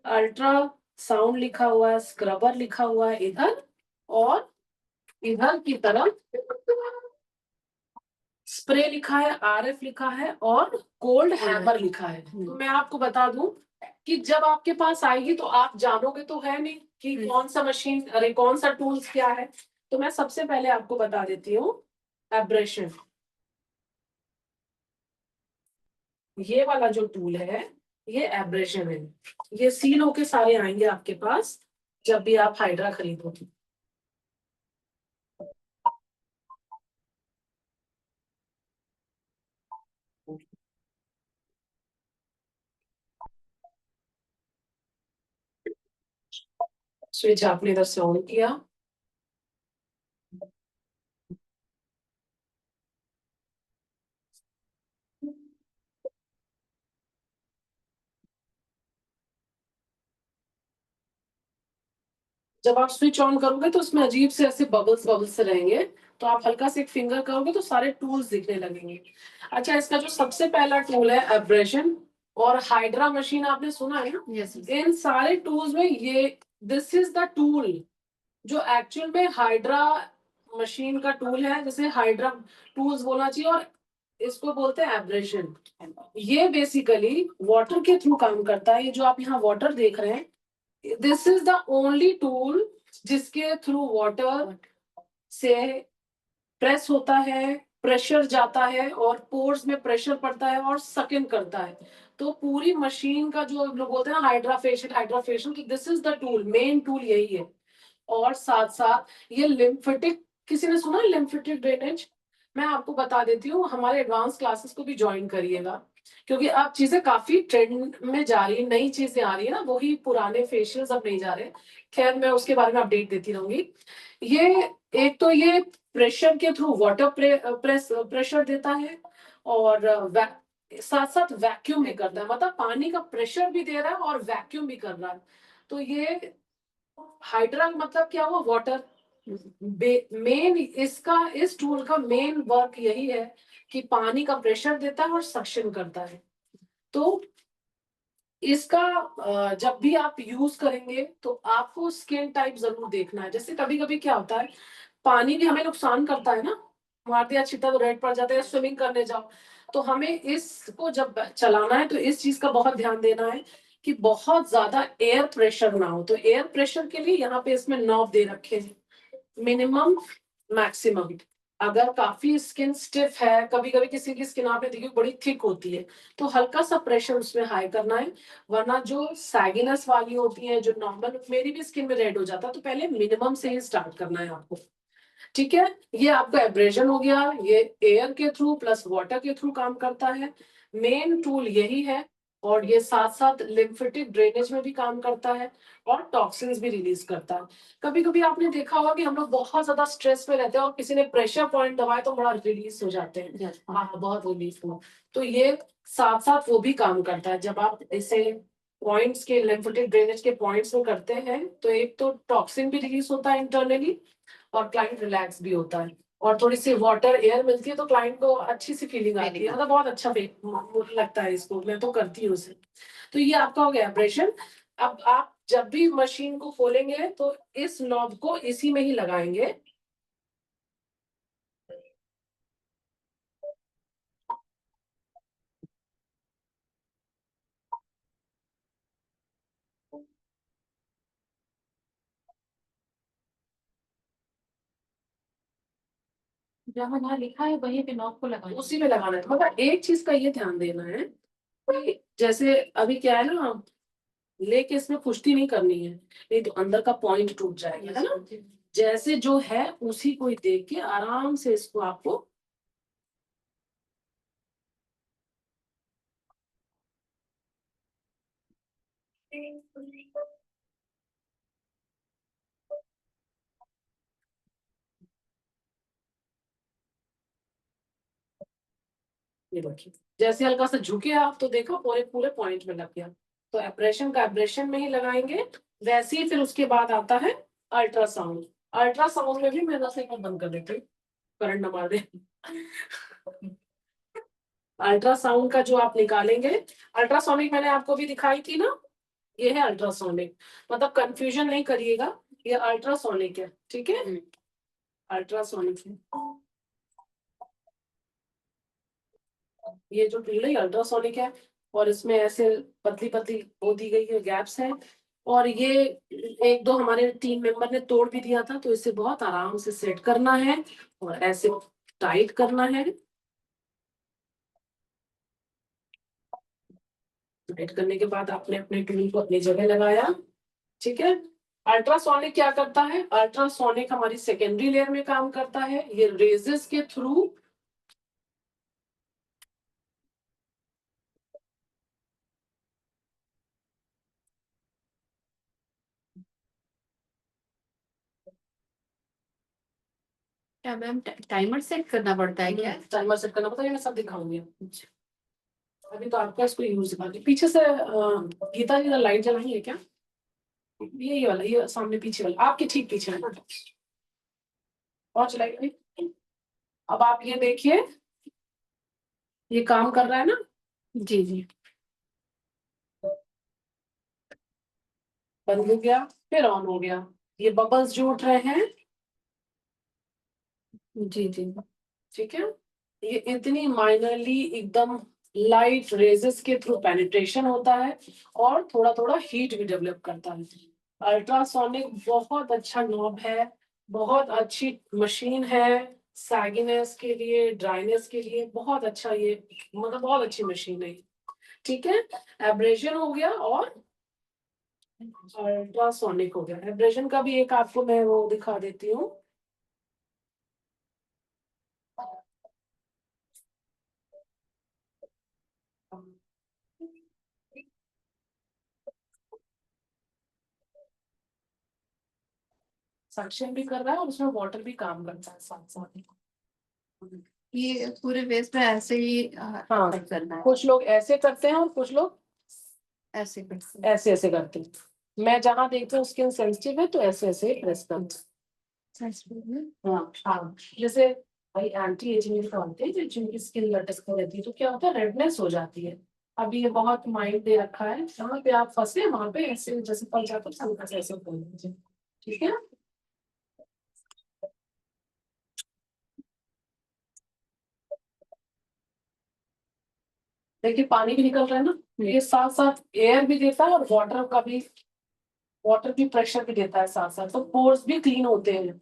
अल्ट्रा साउंड लिखा हुआ है, स्क्रबर लिखा हुआ है इधर, और इधर की तरफ स्प्रे लिखा है, आरएफ लिखा है, और कोल्ड हैमर लिखा है। तो मैं आपको बता दूं कि जब आपके पास आएगी तो आप जानोगे तो है नहीं कि कौन सा मशीन, अरे कौन सा टूल्स क्या है। तो मैं सबसे पहले आपको बता देती हूँ, एब्रेशन, ये वाला जो टूल है ये एब्रेशन है, ये सील होके सारे आएंगे आपके पास जब भी आप हाइड्रा खरीदोगे। स्विच आपने इधर से ऑन किया, जब आप स्विच ऑन करोगे तो उसमें अजीब से ऐसे बबल्स बबल्स से रहेंगे, तो आप हल्का से एक फिंगर करोगे तो सारे टूल्स दिखने लगेंगे। अच्छा इसका जो सबसे पहला टूल है एब्रेशन, और हाइड्रा मशीन आपने सुना है ना, यस इन सारे टूल्स में ये दिस इज द टूल जो एक्चुअल में हाइड्रा मशीन का टूल है, जैसे हाइड्रा टूल्स बोलना चाहिए, और इसको बोलते हैं एब्रेशन। ये बेसिकली वाटर के थ्रू काम करता है, ये जो आप यहाँ वाटर देख रहे हैं, this is the only tool जिसके थ्रू वाटर से प्रेस होता है, प्रेशर जाता है, और पोर्स में प्रेशर पड़ता है और सक इन करता है। तो पूरी मशीन का जो लोग बोलते हैं हाइड्राफेशियल, हाइड्राफेशियल, तो this is the tool, main tool यही है। और साथ साथ ये लिम्फेटिक, किसी ने सुना लिम्फेटिक ड्रेनेज? मैं आपको बता देती हूँ, हमारे एडवांस क्लासेस को भी ज्वाइन करिएगा, क्योंकि अब चीजें काफी ट्रेंड में जा रही है, नई चीजें आ रही है ना, वही पुराने फेशियल्स अब नहीं जा रहे। खैर मैं उसके बारे में अपडेट देती रहूंगी। ये एक तो ये प्रेशर के थ्रू वाटर प्रेशर देता है, और साथ साथ वैक्यूम भी करता है, मतलब पानी का प्रेशर भी दे रहा है और वैक्यूम भी कर रहा है। तो ये हाइड्रा मतलब क्या हुआ, वाटर। मेन इसका, इस टूल का मेन वर्क यही है कि पानी का प्रेशर देता है और सक्शन करता है। तो इसका जब भी आप यूज करेंगे तो आपको स्किन टाइप जरूर देखना है, जैसे कभी कभी क्या होता है, पानी भी हमें नुकसान करता है ना, मार दिया छिटा तो रेड पड़ जाता है, स्विमिंग करने जाओ, तो हमें इसको जब चलाना है तो इस चीज का बहुत ध्यान देना है कि बहुत ज्यादा एयर प्रेशर ना हो। तो एयर प्रेशर के लिए यहाँ पे इसमें नॉब दे रखे हैं, मिनिमम, मैक्सिमम। अगर काफी स्किन स्टिफ है, कभी कभी किसी की स्किन आपने देखी बड़ी थिक होती है, तो हल्का सा प्रेशर उसमें हाई करना है, वरना जो सैगिनस वाली होती है, जो नॉर्मल, मेरी भी स्किन में रेड हो जाता है, तो पहले मिनिमम से ही स्टार्ट करना है आपको। ठीक है, ये आपका एब्रेशन हो गया, ये एयर के थ्रू प्लस वाटर के थ्रू काम करता है, मेन टूल यही है। और ये साथ साथ लिम्फेटिक ड्रेनेज में भी काम करता है, और टॉक्सिन्स भी रिलीज करता है। कभी कभी आपने देखा होगा कि हम लोग बहुत ज्यादा स्ट्रेस में रहते हैं और किसी ने प्रेशर पॉइंट दबाए तो बड़ा रिलीज हो जाते हैं, हाँ बहुत रिलीफ हुआ। तो ये साथ साथ वो भी काम करता है, जब आप इसे पॉइंट्स के, लिम्फेटिक ड्रेनेज के पॉइंट्स में करते हैं तो एक तो टॉक्सिन भी रिलीज होता है इंटरनली, और क्लाइंट रिलैक्स भी होता है, और थोड़ी सी वाटर एयर मिलती है तो क्लाइंट को अच्छी सी फीलिंग आती है, मतलब बहुत अच्छा लगता है इसको, मैं तो करती हूँ उसे। तो ये आपका हो गया ऑपरेशन। अब आप जब भी मशीन को खोलेंगे तो इस नॉब को इसी में ही लगाएंगे, जहाँ जहाँ लिखा है वहीं पे नॉब को लगाना उसी में लगाना है, मगर एक चीज का ये ध्यान देना है कि जैसे अभी क्या है ना, लेके इसमें पुष्टि नहीं करनी है, नहीं तो अंदर का पॉइंट टूट जाएगा, है ना। जैसे जो है उसी को ही देख के आराम से इसको आपको ये देखिए, जैसे हल्का सा झुके आप तो देखो पूरे पूरे पॉइंट में लग गया। तो एब्रेशन का एब्रेशन में ही लगाएंगे। वैसे ही फिर उसके बाद आता है अल्ट्रासाउंड। अल्ट्रासाउंड में भी मैं नस एक बार बंद कर देती हूँ, करंट न मार दे। अल्ट्रासाउंड का जो आप निकालेंगे, अल्ट्रासोनिक मैंने आपको भी दिखाई थी ना, ये है अल्ट्रासोनिक, मतलब कंफ्यूजन नहीं करिएगा, ये अल्ट्रासोनिक है, ठीक है। अल्ट्रासोनिक है, ये जो टूल है अल्ट्रासोनिक है, और इसमें ऐसे पतली पतली वो दी गई है, गैप्स है। और ये एक दो हमारे टीम मेंबर ने तोड़ भी दिया था, तो इसे बहुत आराम से सेट करना है और ऐसे टाइट करना है। टाइट करने के बाद आपने अपने टूल को अपनी जगह लगाया, ठीक है। अल्ट्रासोनिक क्या करता है, अल्ट्रासोनिक हमारी सेकेंडरी लेयर में काम करता है, ये रेजेस के थ्रू क्या मैम टाइमर सेट करना पड़ता है क्या? टाइमर सेट करना पड़ता है, मैं सब दिखाऊंगी। अभी तो आपका इसको यूज दिखाती पीछे से गीता जी लाइट जलाई है क्या, ये वाला, ये सामने पीछे वाला, आपके ठीक पीछे वाला और चलाइए। अब आप ये देखिए, ये काम कर रहा है ना, जी जी बंद हो गया फिर ऑन हो गया, ये बबल्स जो उठ रहे हैं, जी जी ठीक है। ये इतनी माइनरली एकदम लाइट रेजेस के थ्रू पेनिट्रेशन होता है और थोड़ा थोड़ा हीट भी डेवलप करता है। अल्ट्रासोनिक बहुत अच्छा नॉब है, बहुत अच्छी मशीन है, सैगिनेस के लिए, ड्राइनेस के लिए बहुत अच्छा, ये मतलब बहुत अच्छी मशीन है, ठीक है। एब्रेजन हो गया और अल्ट्रासोनिक हो गया। एब्रेजन का भी एक आपको मैं वो दिखा देती हूँ। सक्शन भी कर रहा है और उसमें वाटर भी काम करता है साथ साथ। ये पूरे फेस पे ऐसे ही हाँ, set करना है, कुछ लोग ऐसे करते हैं और कुछ लोग ऐसे करते हैं। ऐसे ऐसे करते हैं। मैं जहाँ देखती हूँ स्किन सेंसिटिव है तो ऐसे ऐसे प्रेस करते हैं। हाँ हाँ, जैसे भाई एंटी एजिंग करते हैं, जो जिनकी स्किन लटकती रहती है तो क्या होता है, रेडनेस हो जाती है। अभी ये बहुत माइल्ड दे रखा है, जहाँ पे आप फंसे वहां पे ऐसे जैसे पल जाकर हल्का से ऐसे कर दीजिए, ठीक है। देखिए पानी भी निकल रहा है ना, ये साथ साथ एयर भी देता है और वाटर की प्रेशर भी देता है साथ साथ, तो पोर्स भी क्लीन होते हैं,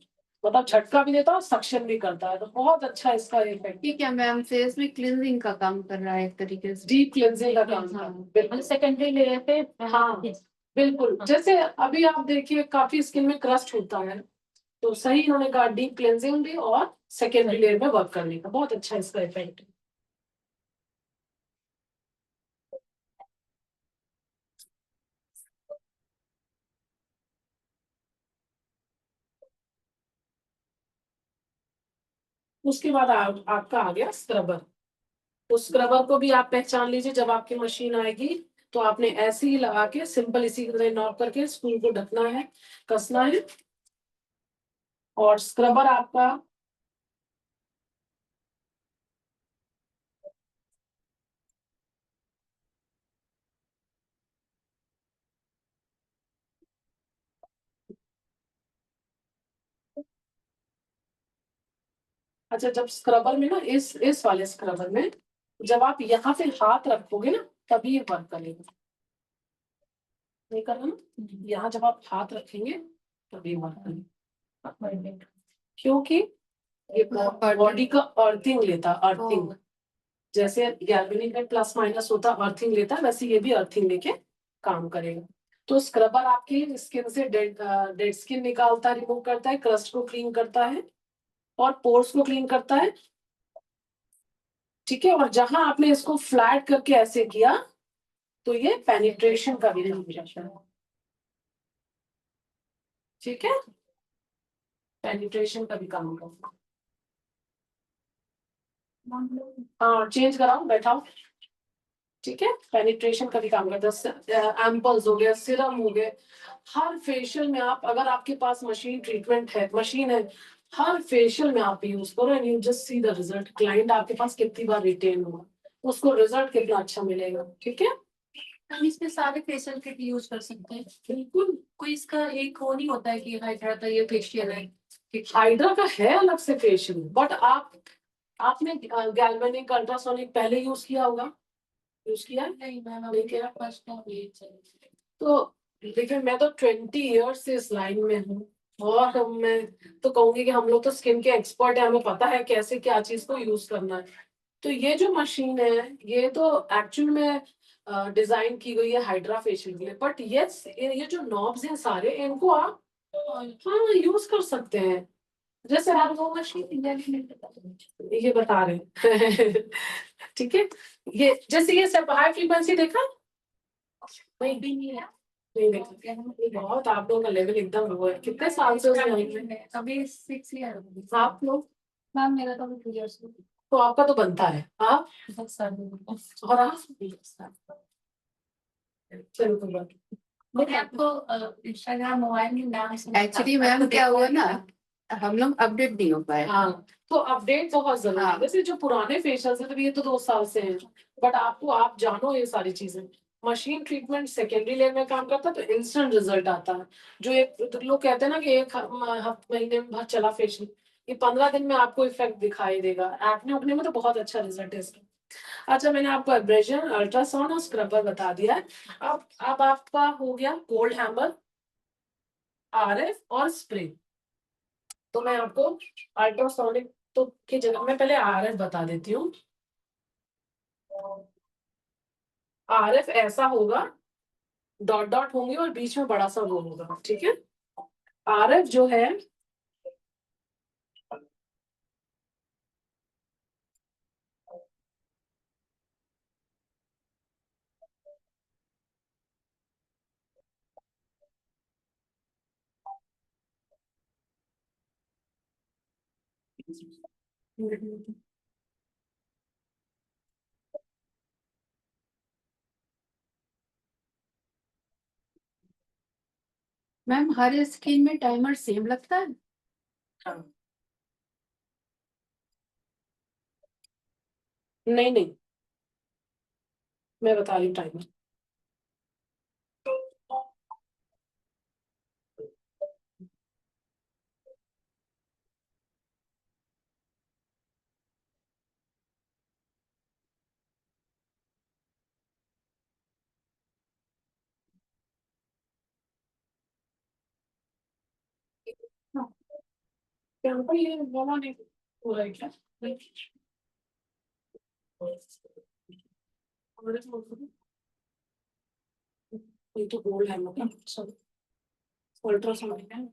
मतलब झटका भी देता है और सक्शन भी करता है, तो बहुत अच्छा इसका इफेक्ट। ठीक है मैम, फेस में क्लींजिंग का काम कर रहा है एक तरीके से। डीप क्लिनजिंग का काम था, बिल्कुल सेकेंडरी लेयर पे हाँ बिल्कुल। जैसे अभी आप देखिए काफी स्किन में क्रस्ट होता है, तो सही इन्होंने कहा डीप क्लिनजिंग भी और सेकेंडरी लेयर में वर्क करने का, बहुत अच्छा इसका इफेक्ट है। उसके बाद आपका आ गया स्क्रबर। उस स्क्रबर को भी आप पहचान लीजिए, जब आपकी मशीन आएगी तो आपने ऐसे ही लगा के सिंपल इसी तरह नॉक करके स्क्रू को ढकना है, कसना है, और स्क्रबर आपका अच्छा, जब स्क्रबर में ना, इस वाले स्क्रबर में जब आप यहाँ पे हाथ रखोगे ना तभी ये वर्क करेगा, नहीं कर रहा ना, यहाँ जब आप हाथ रखेंगे तभी वर्क करेगा, क्योंकि ये बॉडी का अर्थिंग लेता, अर्थिंग जैसे गैल्वेनिक में प्लस माइनस होता, अर्थिंग लेता है, वैसे ये भी अर्थिंग लेके काम करेगा। तो स्क्रबर आपकी स्किन से डेड स्किन निकालता है, रिमूव करता है, क्रस्ट को क्लीन करता है और पोर्स को क्लीन करता है। ठीक है, और जहां आपने इसको फ्लैट करके ऐसे किया तो ये पेनिट्रेशन का भी काम करता है। ठीक है, पेनिट्रेशन का भी काम करता है। हाँ, चेंज कराओ, बैठाओ। ठीक है, पेनिट्रेशन का भी काम करता है। एम्पल्स हो गया, सिरम हो गए, हर फेशियल में आप, अगर आपके पास मशीन ट्रीटमेंट है, मशीन है, हर फेशियल में आप यूज करो and you just see the result. Client आपके पास कितनी बार रिटेन हुआ, उसको रिजल्ट कितना अच्छा मिलेगा। ठीक है, हम इसमें सारे फेशियल किट यूज कर सकते हैं। बिल्कुल। कोई इसका एक वो नहीं होता है कि हाइड्रा का ये फेशियल है। हाइड्रा का है अलग से फेशियल, बट आपने गैल्वेनिक अल्ट्रासोनिक पहले यूज किया होगा, यूज किया है? नहीं मैम, नहीं किया। फर्स्ट टाइम ये चली। तो देखिए, मैं तो 20 ईयर्स से इस लाइन में हूँ और मैं तो कहूंगी कि हम लोग तो स्किन के एक्सपर्ट है, हमें पता है कैसे क्या चीज को यूज करना है। तो ये जो मशीन है, ये तो एक्चुअल में डिजाइन की गई है हाइड्रा फेशियल के लिए, बट यस, ये जो नॉब्स हैं सारे, इनको आप हाँ यूज कर सकते हैं। जैसे आप वो मशीन इंडिया की नहीं पता। ये बता रहे हैं ठीक है, ये जैसे ये सब हाई फ्रीक्वेंसी देखा नहीं? भी नहीं है। नहीं देखा। ये बहुत आप लोगों का लेवल एकदम लो है। कितने साल से उसमें आई है अभी 6 ईयर आप लोग? मैम, मेरा तो 2 ईयर्स तो आपका तो बनता है आप, 10 साल और आप चलो कोई बात नहीं। मैंने आपको इंस्टाग्राम मोबाइल में नाम से एक्चुअली मैम क्या हुआ ना, हम लोग अपडेट नहीं हो पाए। हाँ, तो अपडेट बहुत जरूरी है। हाँ। वैसे जो पुराने फेशियल है तो ये तो 2 साल से हैं, बट आपको, आप जानो ये सारी चीजें। मशीन ट्रीटमेंट सेकेंडरी लेयर में काम करता है तो इंस्टेंट रिजल्ट आता है। जो एक तो लोग कहते हैं ना कि एक महीने में भर चला फेशियल, ये 15 दिन में आपको इफेक्ट दिखाई देगा। एक्ने उकने में तो बहुत अच्छा रिजल्ट है इसका। अच्छा, मैंने आपको एब्रेजन, अल्ट्रासाउंड और स्क्रबर बता दिया है। अब आपका हो गया कोल्ड हैमर, आरएफ और स्प्रे। तो मैं आपको अल्ट्रासोनिक तो की जगह मैं पहले आरएफ बता देती हूँ। आरएफ ऐसा होगा, डॉट डॉट होंगे और बीच में बड़ा सा वो होगा। ठीक है, आरएफ जो है मैम हर स्किन में टाइमर सेम लगता है? नहीं नहीं, मैं बता रही हूँ टाइमर। ये वाला नहीं हो रहा है क्या? ये तो गोल्ड है, मतलब अल्ट्रासाउंड है।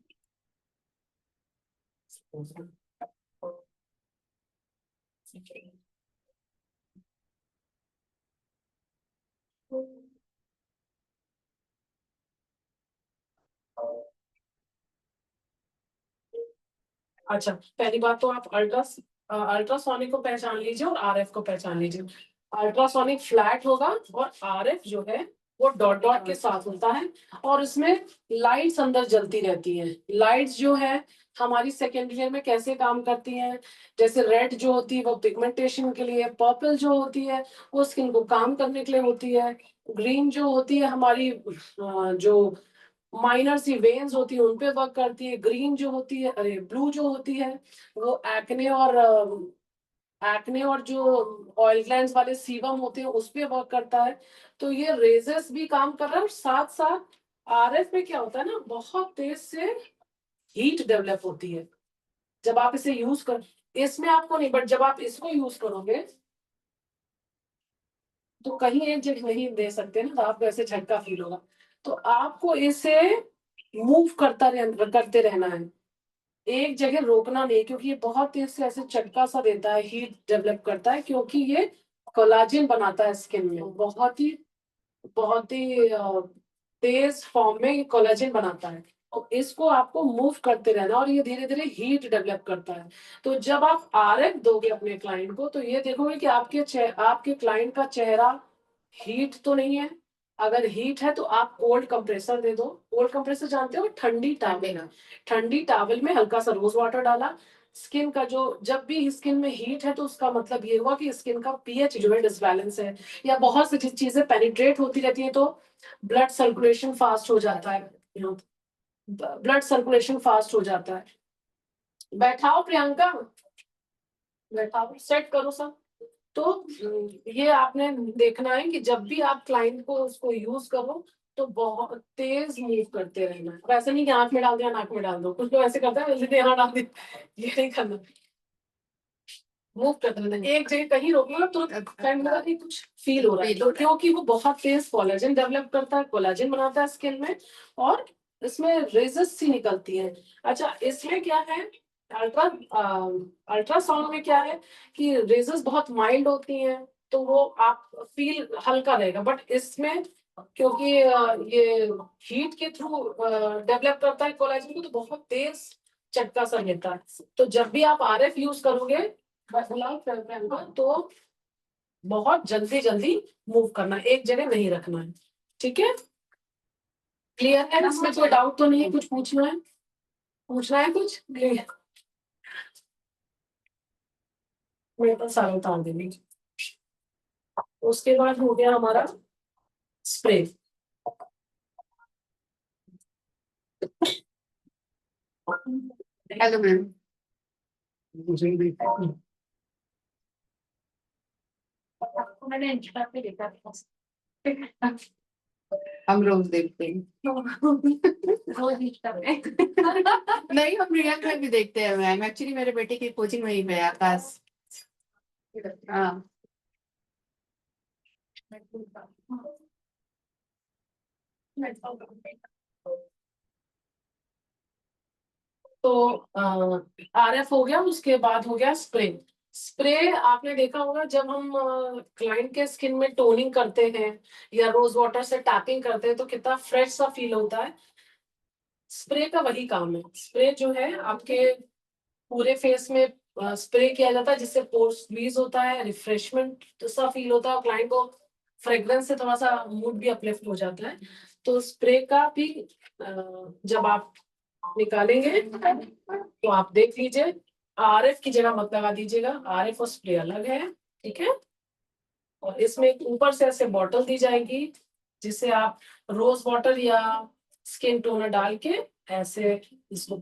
अच्छा, पहली बात तो आप अल्ट्रासोनिक को पहचान लीजिए और आरएफ को पहचान लीजिए। अल्ट्रासोनिक फ्लैट होगा और आरएफ जो है वो डॉट डॉट के साथ होता है, और इसमें लाइट्स अंदर जलती रहती हैं। लाइट्स जो है हमारी सेकेंडरी लेयर में कैसे काम करती हैं, जैसे रेड जो होती है वो पिगमेंटेशन के लिए, पर्पल जो होती है वो स्किन को काम करने के लिए होती है, ग्रीन जो होती है हमारी जो माइनर सी वेन्स होती है उन पे वर्क करती है, ग्रीन जो होती है, अरे ब्लू जो होती है वो एक्ने और जो ऑयल ग्लैंड्स वाले सीबम होते हैं उस पे वर्क करता है। तो ये रेजर्स भी काम कर रहा है, और साथ साथ आरएफ में क्या होता है ना, बहुत तेज से हीट डेवलप होती है जब आप इसे यूज कर। इसमें आपको नहीं, बट जब आप इसको यूज करोगे तो कहीं एक जगह नहीं दे सकते ना, तो आपको ऐसे झटका फील होगा। तो आपको इसे मूव करते रहना है, एक जगह रोकना नहीं, क्योंकि ये बहुत तेज से ऐसे झटका सा देता है, हीट डेवलप करता है, क्योंकि ये कोलाजन बनाता है स्किन में, बहुत ही तेज फॉर्म में ये कोलाजन बनाता है। और इसको आपको मूव करते रहना, और ये धीरे धीरे हीट डेवलप करता है। तो जब आप आरएफ दोगे अपने क्लाइंट को, तो ये देखोगे कि आपके क्लाइंट का चेहरा हीट तो नहीं है। अगर हीट है तो आप कोल्ड कंप्रेसर दे दो। कोल्ड कंप्रेसर जानते हो, ठंडी टॉवल है, ठंडी टॉवल में हल्का सा रोज वाटर डाला, स्किन का जो, जब भी स्किन में हीट है तो उसका मतलब ये हुआ कि स्किन का पीएच जो है डिसबैलेंस है, या बहुत सी चीजें पेनिट्रेट होती रहती है, तो ब्लड सर्कुलेशन फास्ट हो जाता है, ब्लड सर्कुलेशन फास्ट हो जाता है। बैठाओ प्रियंका, बैठाओ, सेट करो सब। तो ये आपने देखना है कि जब भी आप क्लाइंट को उसको यूज करो तो बहुत तेज मूव करते रहना है। वैसे नहीं कि आंख में डाल दिया नाक में डाल दो, कुछ लोग ऐसे करते हैं वैसे यहाँ डाल दी, ये नहीं करना। मूव करते रहना, एक जगह कहीं रोकना तो क्लाइंट लगा कि कुछ फील हो रहा है, तो क्योंकि वो बहुत तेज कोलेजन डेवलप करता है, कोलेजन बनाता है स्किन में, और इसमें रेजेस सी निकलती है। अच्छा, इसमें क्या है, अल्ट्रा अल्ट्रासाउंड में क्या है कि रेजेस बहुत माइल्ड होती हैं, तो वो आप फील हल्का रहेगा, बट इसमें क्योंकि ये हीट के थ्रू डेवलप करता है कोलेजन को, तो बहुत तेज झटका सा देता है। तो जब भी आप आरएफ यूज करोगे तो बहुत जल्दी जल्दी मूव करना, एक जगह नहीं रखना है। ठीक है, क्लियर है? इसमें कोई डाउट तो नहीं है? कुछ पूछना है कुछ? क्लियर, मेरे पास सारा उतार देंगे। उसके बाद हो गया हमारा स्प्रे। Hello ma'am. मैंने इंस्टा पे देखा था। हम रोज देखते हैं। रोज इंस्टा पे। नहीं, हम रियल में भी देखते हैं मैम, एक्चुअली मेरे बेटे की कोचिंग वहीं पे है आकाश। हाँ। तो आरएफ हो गया, उसके बाद हो गया स्प्रे। स्प्रे आपने देखा होगा, जब हम क्लाइंट के स्किन में टोनिंग करते हैं या रोज वाटर से टैपिंग करते हैं, तो कितना फ्रेश सा फील होता है। स्प्रे का वही काम है। स्प्रे जो है आपके पूरे फेस में स्प्रे किया जाता है, जिससे पोर्स स्क्वीज होता है, रिफ्रेशमेंट सा फील होता है, और क्लाइंट को फ्रेग्रेंस से थोड़ा सा मूड भी अपलिफ्ट हो जाता है। तो स्प्रे का भी जब आप निकालेंगे तो आप देख लीजिए, आरएफ की जगह मत लगा दीजिएगा, आरएफ और स्प्रे अलग है। ठीक है, और इसमें एक ऊपर से ऐसे बॉटल दी जाएगी, जिसे आप रोज वाटर या स्किन टोनर डाल के ऐसे इसको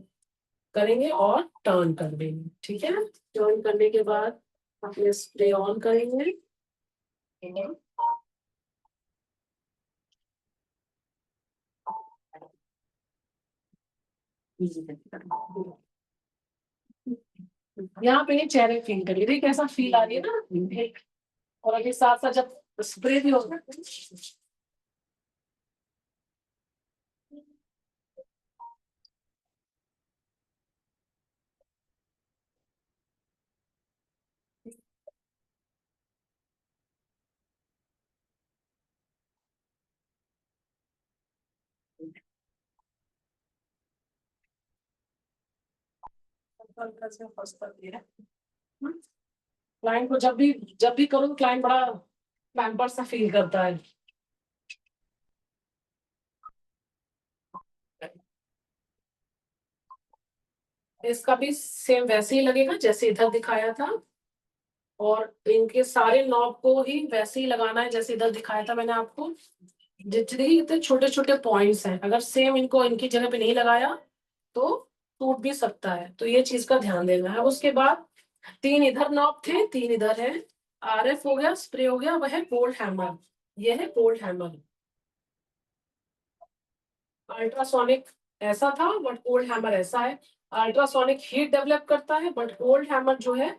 करेंगे और टर्न कर देंगे। ठीक है, टर्न करने के बाद अपने स्प्रे ऑन करेंगे। यहाँ पे चेहरे फील करिए, देखिए कैसा फील आ रही है ना। और अभी साथ साथ जब स्प्रे भी होगा, क्लाइंट को जब भी करो, क्लाइंट बड़ा पैम्पर सा फील करता है। इसका भी सेम वैसे ही लगेगा जैसे इधर दिखाया था, और इनके सारे नॉब को ही वैसे ही लगाना है जैसे इधर दिखाया था मैंने आपको। जितने ही इतने छोटे छोटे पॉइंट्स हैं, अगर सेम इनको इनकी जगह पे नहीं लगाया तो टूट भी सकता है, तो ये चीज का ध्यान देना है। उसके बाद 3 इधर नॉब थे, 3 इधर है। आरएफ हो गया, स्प्रे हो गया, वह है गोल्ड हैमर। यह है गोल्ड हैमर। अल्ट्रासोनिक ऐसा था, बट गोल्ड हैमर ऐसा है। अल्ट्रासोनिक हीट डेवलप करता है, बट कोल्ड हैमर जो है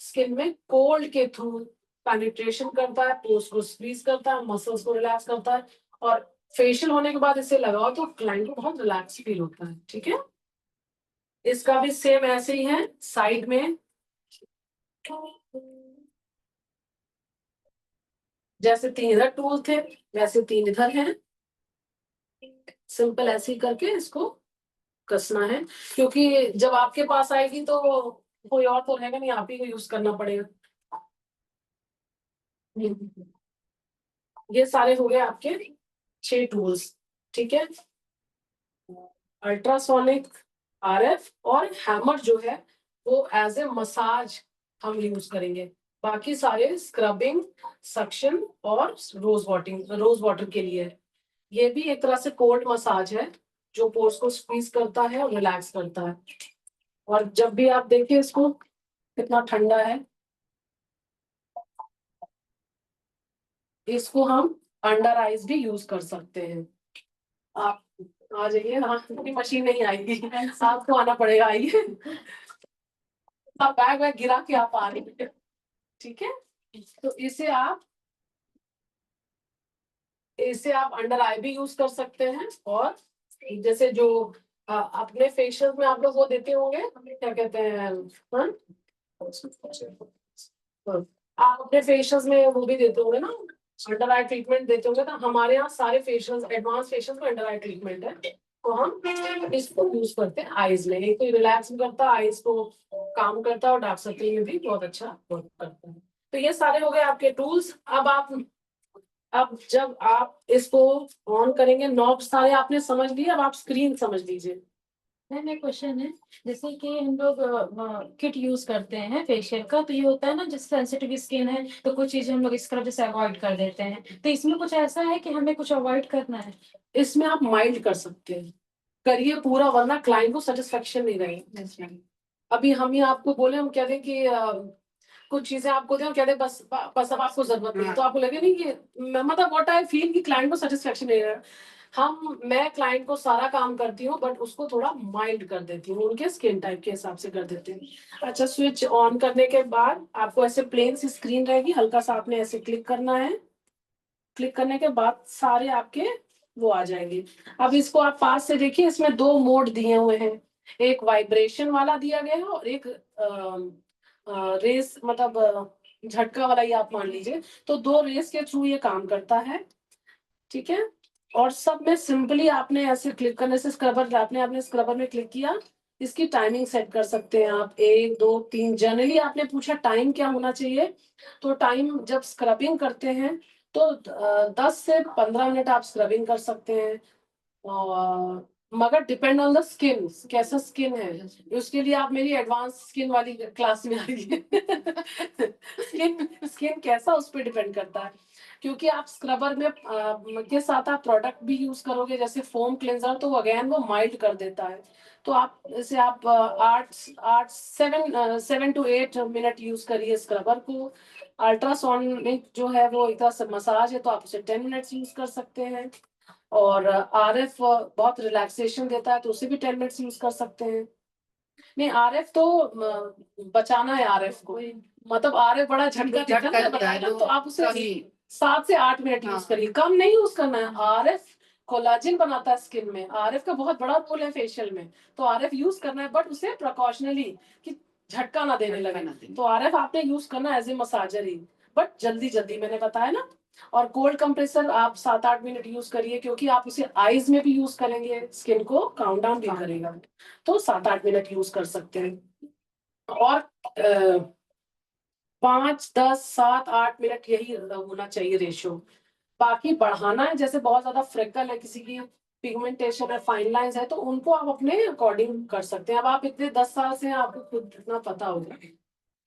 स्किन में कोल्ड के थ्रू पेनिट्रेशन करता है, पोर्स को स्क्वीज करता है, मसल्स को रिलैक्स करता है, और फेशियल होने के बाद इसे लगाओ तो क्लाइंट को बहुत रिलैक्स फील होता है। ठीक है, इसका भी सेम ऐसे ही है, साइड में जैसे 3 इधर टूल थे वैसे 3 इधर हैं। सिंपल ऐसे ही करके इसको कसना है, क्योंकि जब आपके पास आएगी तो कोई और तो रहेगा नहीं, आप ही को यूज करना पड़ेगा। ये सारे हो गए आपके 6 टूल्स। ठीक है, अल्ट्रासोनिक, आरएफ और हैमर जो है वो एज ए मसाज हम यूज करेंगे। बाकी सारे स्क्रबिंग, सक्शन और रोज वाटर के लिए है। ये भी एक तरह से कोल्ड मसाज है जो पोर्स को स्क्वीज करता है और रिलैक्स करता है। और जब भी आप देखिए इसको कितना ठंडा है, इसको हम अंडर आइज भी यूज कर सकते हैं। आप आ जाइए, हाँ क्योंकि मशीन नहीं आएगी, आपको आना पड़ेगा, आइए। आप बैग वैग गिरा के आप आ रही हैं। ठीक है, तो इसे आप अंडर आई भी यूज कर सकते हैं। और जैसे जो अपने फेशियल में आप लोग वो देते होंगे, क्या कहते हैं, हाँ? आप अपने फेशियल्स में वो भी देते होंगे ना, अंडर आई ट्रीटमेंट देते होंगे। तो हमारे यहाँ सारे फेशियल्स, एडवांस फेशियल्स में अंडर आई ट्रीटमेंट है, तो हम इसको यूज करते हैं आईज में। एक तो रिलैक्स भी करता है, आईज को काम करता है, और डार्क सर्कल में भी बहुत अच्छा वर्क करता है। तो ये सारे हो गए आपके टूल्स। अब जब आप इसको ऑन करेंगे, नॉब सारे आपने समझ लिए, अब आप स्क्रीन समझ लीजिए। मैंने क्वेश्चन है, जैसे कि हम लोग किट यूज करते हैं फेशियल का, तो ये होता है ना जिस सेंसिटिव स्किन है तो कुछ चीजें हम लोग स्क्रब जैसे अवॉइड कर देते हैं, तो इसमें कुछ ऐसा है कि हमें कुछ अवॉइड करना है? इसमें आप माइल्ड कर सकते हैं, करिए पूरा, वरना क्लाइंट को सेटिस्फेक्शन नहीं रहेगी। अभी हम ही आपको बोले, हम कह दें कि कुछ चीजें आपको दें और कह दें बस बस अब आपको जरूरत नहीं, तो आपको लगे नहीं कि मतलब व्हाट आई फील कि क्लाइंट को सेटिस्फेक्शन नहीं रहा। मैं क्लाइंट को सारा काम करती हूँ, बट उसको थोड़ा माइल्ड कर देती हूँ, उनके स्किन टाइप के हिसाब से कर देती हूँ। अच्छा, स्विच ऑन करने के बाद आपको ऐसे प्लेन सी स्क्रीन रहेगी, हल्का सा आपने ऐसे क्लिक करना है। क्लिक करने के बाद सारे आपके वो आ जाएंगे। अब इसको आप पास से देखिए, इसमें 2 मोड दिए हुए हैं, एक वाइब्रेशन वाला दिया गया है और एक रेस, मतलब झटका वाला, ये आप मान लीजिए। तो 2 रेस के थ्रू ये काम करता है। ठीक है, और सब में सिंपली आपने ऐसे क्लिक करने से स्क्रबर, आपने स्क्रबर में क्लिक किया, इसकी टाइमिंग सेट कर सकते हैं आप, 1 2 3। जनरली आपने पूछा टाइम क्या होना चाहिए, तो टाइम जब स्क्रबिंग करते हैं तो 10 से 15 मिनट आप स्क्रबिंग कर सकते हैं। मगर डिपेंड ऑन द स्किन, कैसा स्किन है, उसके लिए आप मेरी एडवांस स्किन वाली क्लास में आइए। स्किन स्किन कैसा, उस पर डिपेंड करता है, क्योंकि आप स्क्रबर में के साथ आप प्रोडक्ट भी यूज करोगे, जैसे फोम क्लेंजर, तो अगेन वो माइल्ड कर देता है। तो आप इसे आप 7 to 8 मिनट यूज करिए स्क्रबर को। अल्ट्रासोनिक जो है वो एक तरह से मसाज है, तो आप उसे 10 मिनट्स यूज कर सकते हैं। और आरएफ बहुत रिलैक्सेशन देता है, तो उसे भी 10 मिनट्स यूज कर सकते हैं। नहीं, आरएफ तो बचाना है आरएफ को, मतलब आरएफ बड़ा झटका देता है ना, बताया ना, तो आप उसे 7 से 8 मिनट यूज करिए, कम नहीं यूज करना है। आरएफ कोलाजिन बनाता है स्किन में, आरएफ का बहुत बड़ा रोल है फेशियल में, तो आरएफ यूज करना है, बट उसे प्रिकॉशनली, कि झटका ना देने लगे। तो आरएफ आपने यूज करना एज ए मसाजर ही, बट जल्दी जल्दी, मैंने बताया ना। और कोल्ड कंप्रेसर आप 7-8 मिनट यूज करिए, क्योंकि आप उसे आईज में भी यूज करेंगे, स्किन को काउंट डाउन भी करेगा, तो 7-8 मिनट यूज कर सकते हैं। और 5 10 7 8 मिनट यही होना चाहिए रेशियो। बाकी बढ़ाना है, जैसे बहुत ज्यादा फ्रेकल है, किसी की पिगमेंटेशन है, फाइन लाइंस है, तो उनको आप अपने अकॉर्डिंग कर सकते हैं। अब आप इतने 10 साल से हैं, आपको खुद इतना पता होगा,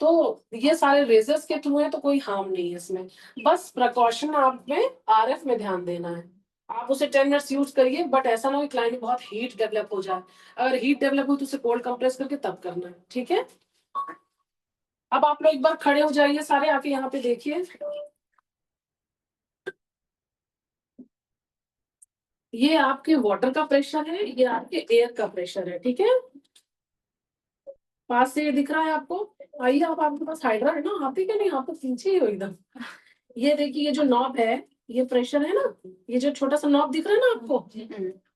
तो ये सारे रेजर्स के थ्रू है, तो कोई हार्म नहीं है इसमें। बस प्रिकॉशन आप में आरएफ में ध्यान देना है। आप उसे 10 मिनट्स यूज करिए, बट ऐसा ना हो कि क्लाइंट में बहुत हीट डेवलप हो जाए। अगर हीट डेवलप हो तो उसे कोल्ड कंप्रेस करके तब करना है। ठीक है, अब आप लोग एक बार खड़े हो जाइए सारे, आके यहाँ पे देखिए, ये आपके वाटर का प्रेशर है, ये आपके एयर का प्रेशर है। ठीक है, पास से ये दिख रहा है आपको? आइए, आप आपके पास हाइड्रा है ना, आते क्या नहीं, आप तो पीछे ही हो एकदम। ये देखिए, ये जो नॉब है, ये प्रेशर है ना, ये जो छोटा सा नॉब दिख रहा है ना आपको,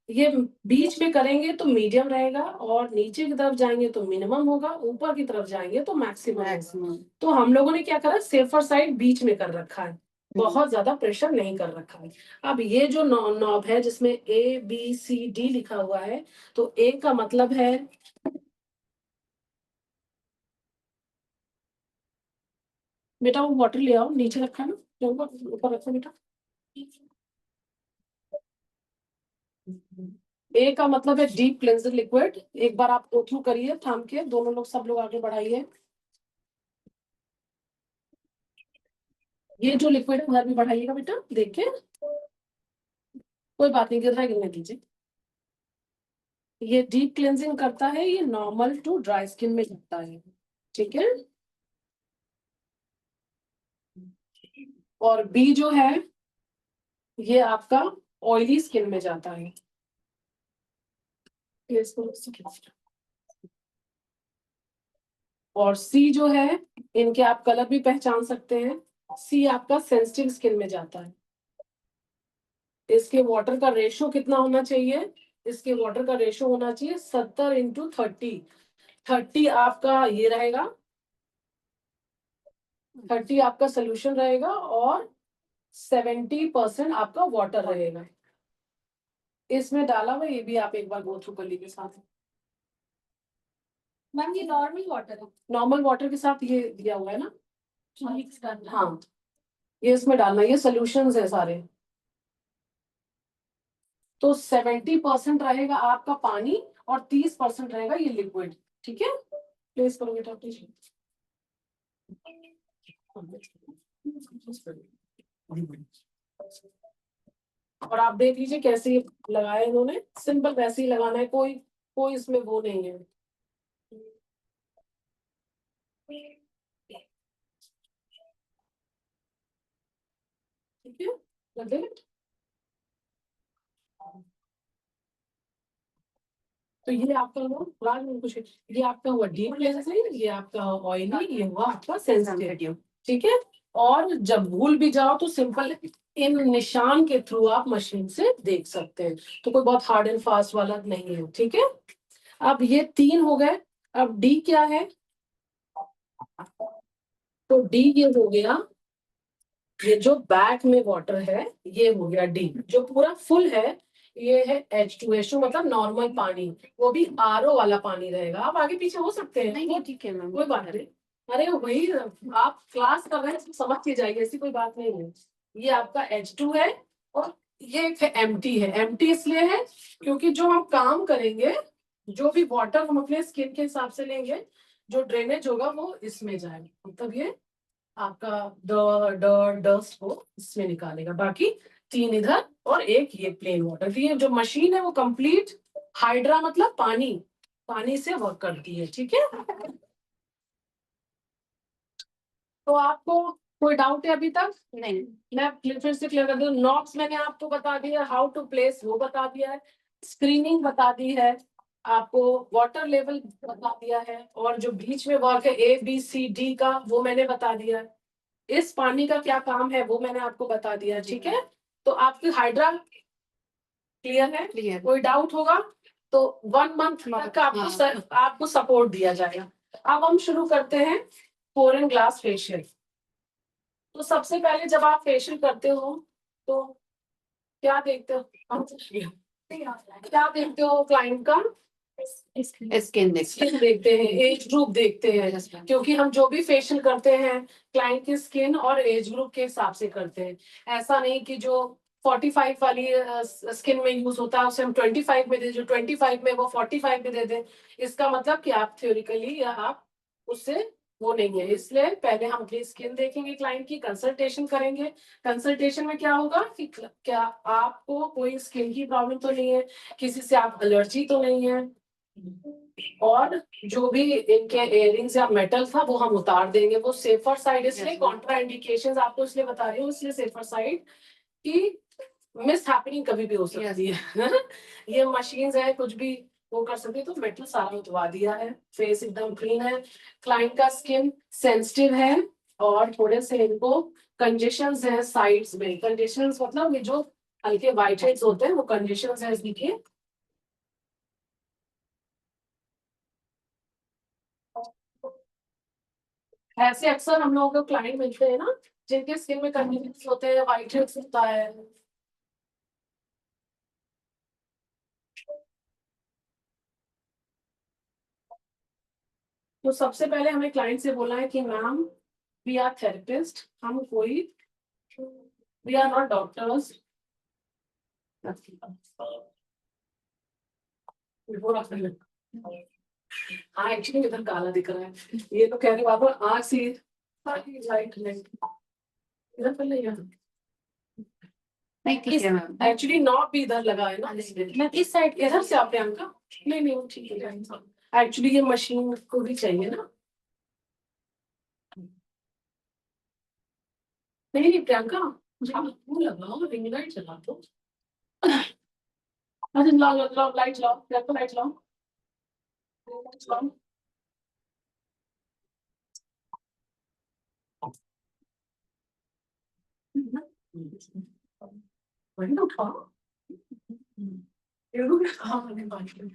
ये बीच में करेंगे तो मीडियम रहेगा, और नीचे की तरफ जाएंगे तो मिनिमम होगा, ऊपर की तरफ जाएंगे तो मैक्सिमम। मैक्सिमम। तो हम लोगों ने क्या करा, सेफर साइड बीच में कर रखा है, बहुत ज्यादा प्रेशर नहीं कर रखा है। अब ये जो नॉब है जिसमें ABCD लिखा हुआ है, तो A का मतलब है, बेटा वो बॉटल ले आओ, नीचे रखा है ना, जो ऊपर रखो बेटा। A का मतलब है डीप क्लेंजर लिक्विड। एक बार आप गो थ्रू करिए, थाम के, दोनों लोग, सब लोग आगे बढ़ाइए। ये जो लिक्विड है उधर भी बढ़ाइएगा बेटा, देख के, कोई बात नहीं, गिर रहा है, गिरने दीजिए। ये डीप क्लेंजिंग करता है, ये नॉर्मल टू ड्राई स्किन में जाता है, ठीक है। और B जो है, ये आपका ऑयली स्किन में जाता है। ये इसको और C जो है, इनके आप कलर भी पहचान सकते हैं। C आपका सेंसिटिव स्किन में जाता है। इसके वाटर का रेशो कितना होना चाहिए? इसके वाटर का रेशो होना चाहिए 70:30। 30 आपका ये रहेगा, 30 आपका सोल्यूशन रहेगा, और 70% आपका वाटर रहेगा। इसमें डाला हुआ, ये भी आप एक बार गो थ्रू कर लीजिए साथ। मैम ये नॉर्मल वाटर है, नॉर्मल वाटर के साथ ये दिया हुआ है ना, मिक्स करना। हाँ, ये इसमें डालना, ये सोल्यूशंस है सारे। तो 70% रहेगा आपका पानी, और 30% रहेगा ये लिक्विड, ठीक है। प्लेस करो बेटा प्लीज। और आप देख लीजिए कैसे ये लगाया इन्होंने, सिंपल वैसे ही लगाना है, कोई कोई इसमें वो नहीं है। ठीक है, लगे। तो ये आपका हुआ, राज में कुछ, ये आपका हुआ डीप क्लेंजिंग, ये आपका ऑयली, ये हुआ आपका सेंसिटिव, ठीक है। और जब भूल भी जाओ तो सिंपल इन निशान के थ्रू आप मशीन से देख सकते हैं, तो कोई बहुत हार्ड एंड फास्ट वाला नहीं है, ठीक है। अब ये 3 हो गए, अब D क्या है? तो D ये हो गया, ये जो बैक में वाटर है ये हो गया D। जो पूरा फुल है ये है H2SO, मतलब नॉर्मल पानी, वो भी RO वाला पानी रहेगा। आप आगे पीछे हो सकते हैं, नहीं ठीक है मैम। कोई बात नहीं। अरे वही, आप क्लास कर रहे हैं, इसको समझ के जाइए, ऐसी कोई बात नहीं है। ये आपका H2 है, और ये एक एम्प्टी है। एम्प्टी इसलिए है क्योंकि जो हम काम करेंगे, जो भी वाटर हम अपने स्किन के हिसाब से लेंगे, जो ड्रेनेज होगा वो इसमें जाएगा, मतलब ये आपका डस्ट को इसमें निकालेगा। बाकी 3 इधर और एक ये प्लेन वाटर। ये जो मशीन है वो कंप्लीट हाइड्रा, मतलब पानी, पानी से वर्क करती है, ठीक है। तो आपको कोई डाउट है अभी तक? नहीं। मैं फिर से क्लियर कर दूं, नॉब्स मैंने आपको बता दिया, हाउ टू प्लेस वो बता दिया है, स्क्रीनिंग बता दी है, आपको वाटर लेवल बता दिया है, और जो बीच में वर्क है ABCD का वो मैंने बता दिया है। इस पानी का क्या काम है वो मैंने आपको बता दिया, ठीक है। तो आपकी हाइड्रा क्लियर है? क्लियर। कोई डाउट होगा तो 1 मंथ तक आपको सपोर्ट दिया जाएगा। अब हम शुरू करते हैं पोर ग्लास फेशियल। तो सबसे पहले जब आप फेशियल करते हो तो क्या देखते हो? क्या देखते हो क्लाइंट का? स्किन देखते स्किन देखते हैं, एज ग्रुप देखते हैं, हैं। क्योंकि हम जो भी फेशियल करते हैं क्लाइंट की स्किन और एज ग्रुप के हिसाब से करते हैं। ऐसा नहीं कि जो 45 वाली स्किन में यूज होता है उसे हम 25 में दे, जो 25 में वो 45 में दे दें, इसका मतलब कि आप थ्योरिकली या आप उससे वो नहीं है। इसलिए पहले हम अपनी स्किन देखेंगे, क्लाइंट की कंसल्टेशन करेंगे। कंसल्टेशन में क्या होगा कि क्या आपको कोई स्किन की प्रॉब्लम तो नहीं है, किसी से आप एलर्जी तो नहीं है, और जो भी इनके इयरिंग्स या मेटल था वो हम उतार देंगे। वो सेफर साइड, इसलिए कॉन्ट्रा इंडिकेशंस आपको इसलिए बता रही हूँ, इसलिए सेफर साइड की मिस हैपनिंग कभी भी हो सकती है। ये मशीन्स है, कुछ भी वो कर सकते हैं। तो मेटल सारा उठवा दिया है, फेस एकदम क्लीन है, क्लाइंट का स्किन सेंसिटिव है और थोड़े से इनको कंजेशंस है साइड्स में। कंजेशंस मतलब ये जो हल्के व्हाइट हेड्स होते हैं वो कंजेशंस है देखिए। ऐसे अक्सर हम लोगों को क्लाइंट मिलते हैं ना जिनके स्किन में कंजेशंस होते हैं, व्हाइट हेड्स होता है। तो सबसे पहले हमें क्लाइंट से बोलना है कि मैम वी आर थेरेपिस्ट, हम कोई वी आर नॉट डॉक्टर्स। हाँ एक्चुअली इधर काला दिख रहा है, ये तो कह रहे बाबा आँख से लाइट नहीं इधर पहले यहाँ नहीं ठीक है मैम। एक्चुअली नॉब भी इधर लगा है ना इसलिए। मैं इस साइड इधर से आप प्रियंका, नहीं नहीं वो ठीक है। एक्चुअली ये मशीन को भी चाहिए ना। नहीं नहीं प्रियंका, आप वो लगाओ, रिंग लाइट चला दो। अच्छा लाओ लाओ लाइट लाओ, प्रियंका लाइट लाओ, लाइट लाओ। वही तो उठाओ, ये लोग उठाओ मैंने बात की।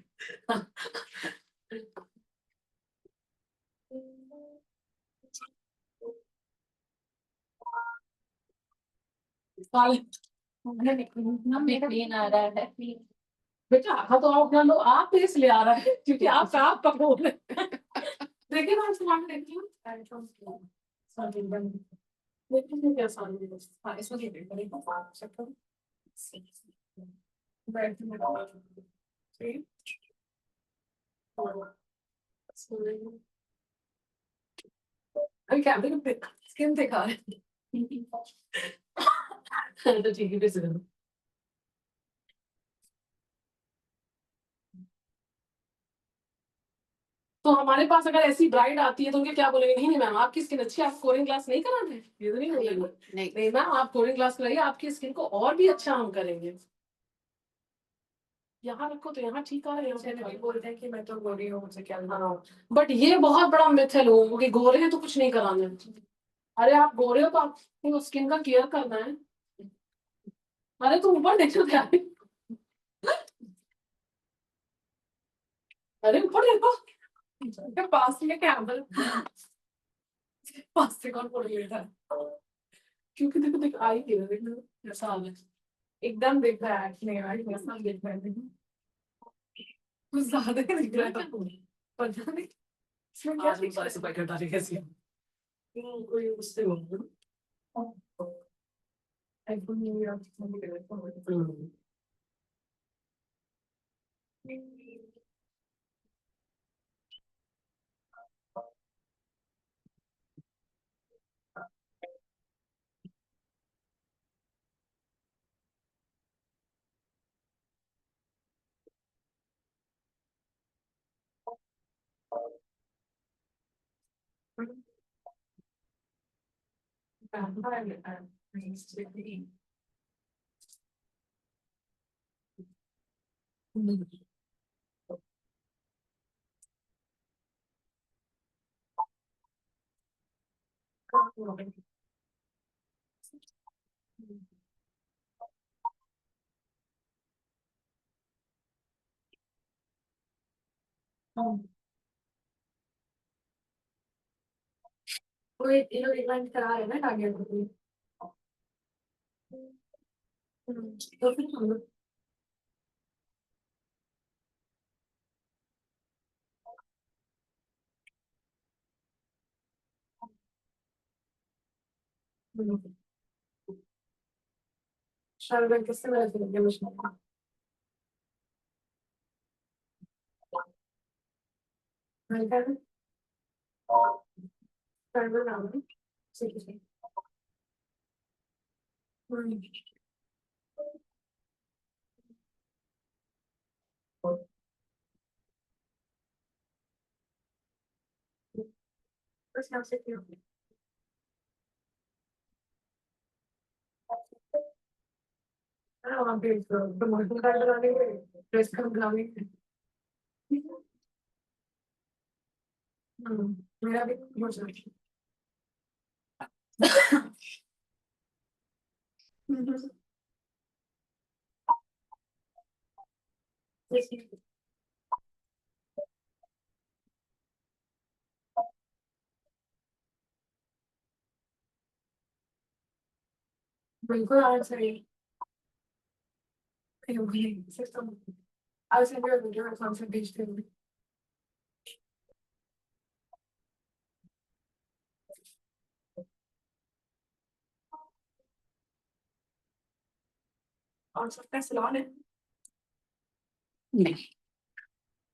क्लीन आ रहा है। बेटा हाँ तो आप अपना लो, आप इसलिए आ रहा है क्योंकि आप साफ पकड़ो रहे हैं। देखिए मैं सामान देखती हूँ। देखिए क्या सामान है बस। हाँ इसमें देखिए करेंगे सकता बैठ में ठीक। अरे कैमरे पे स्किन दिखा रहे हैं। तो ठीक है फिर से करो। तो हमारे पास अगर ऐसी ब्राइड आती है तो उनके क्या बोलेंगे, नहीं नहीं मैम आपकी स्किन अच्छी है, आप कोरिंग ग्लास नहीं कराना है, ये तो नहीं बोलेंगे। नहीं नहीं मैम आप कोरिंग ग्लास कराइए, आपकी स्किन को और भी अच्छा हम करेंगे। यहाँ रखो तो यहाँ ठीक आ रहा है, यहाँ चलो भी बोलते हैं कि मैं तो गोरी हूँ, मुझे क्या हाँ बट ये बहुत बड़ा मिथ है लोगों को कि गोरे हैं तो कुछ नहीं कराना है। अरे आप गोरे हो तो आपको स्किन का केयर करना है। अरे तुम ऊपर देखो क्या है? अरे ऊपर देखो, पास में कैमल पास से कौन फोटो लेता है? क्योंकि देखो देखो आई नहीं रहा, देखो ऐसा आ गया। एकदम दिख रहा है, नहीं यार ऐसा दिख रहा है, कुछ ज्यादा ही दिख रहा है। पता नहीं इसमें क्या आज हम सारे सफाई कर डाले कैसी है? कोई उससे होगा आईफोन न्यू ईयर में दिख रहा है। ना। कोई ये लोग इवेंट करा रहे हैं ना टारगेट को। तो फिर हम लोग शायद किससे मिले थे मुझे सर्वर नाम है ठीक है। बस यहाँ से क्यों वहाँ पे प्रमोशन कार्ड बनाने के प्रेस कार्ड बनाने के मेरा भी हो जाएगा। बिल्कुल आज सही सिस्टम आज से भी वीडियो कॉल से भेजते हैं। और सबका सलाह है नहीं,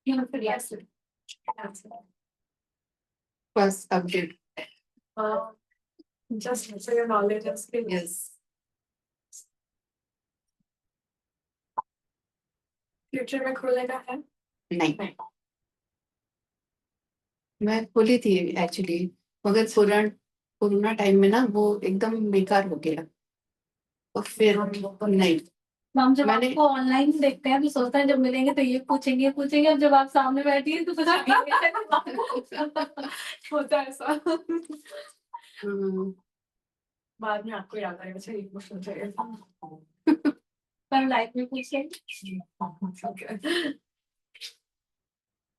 या फिर यस बस update. just so your knowledge and skills. Yes, future में खोलेगा है नहीं, मैं खोली थी एक्चुअली, मगर कोरोना टाइम में ना वो एकदम बेकार हो गया, और फिर नहीं। मैम जब मैंने- आपको ऑनलाइन देखते हैं तो सोचते हैं जब मिलेंगे तो ये पूछेंगे पूछेंगे, अब जब आप सामने बैठी है तो कुछ होता है ऐसा हम्म, बाद में आपको याद आएगा अच्छा ये क्वेश्चन चाहिए पर लाइफ में पूछेंगे। Okay.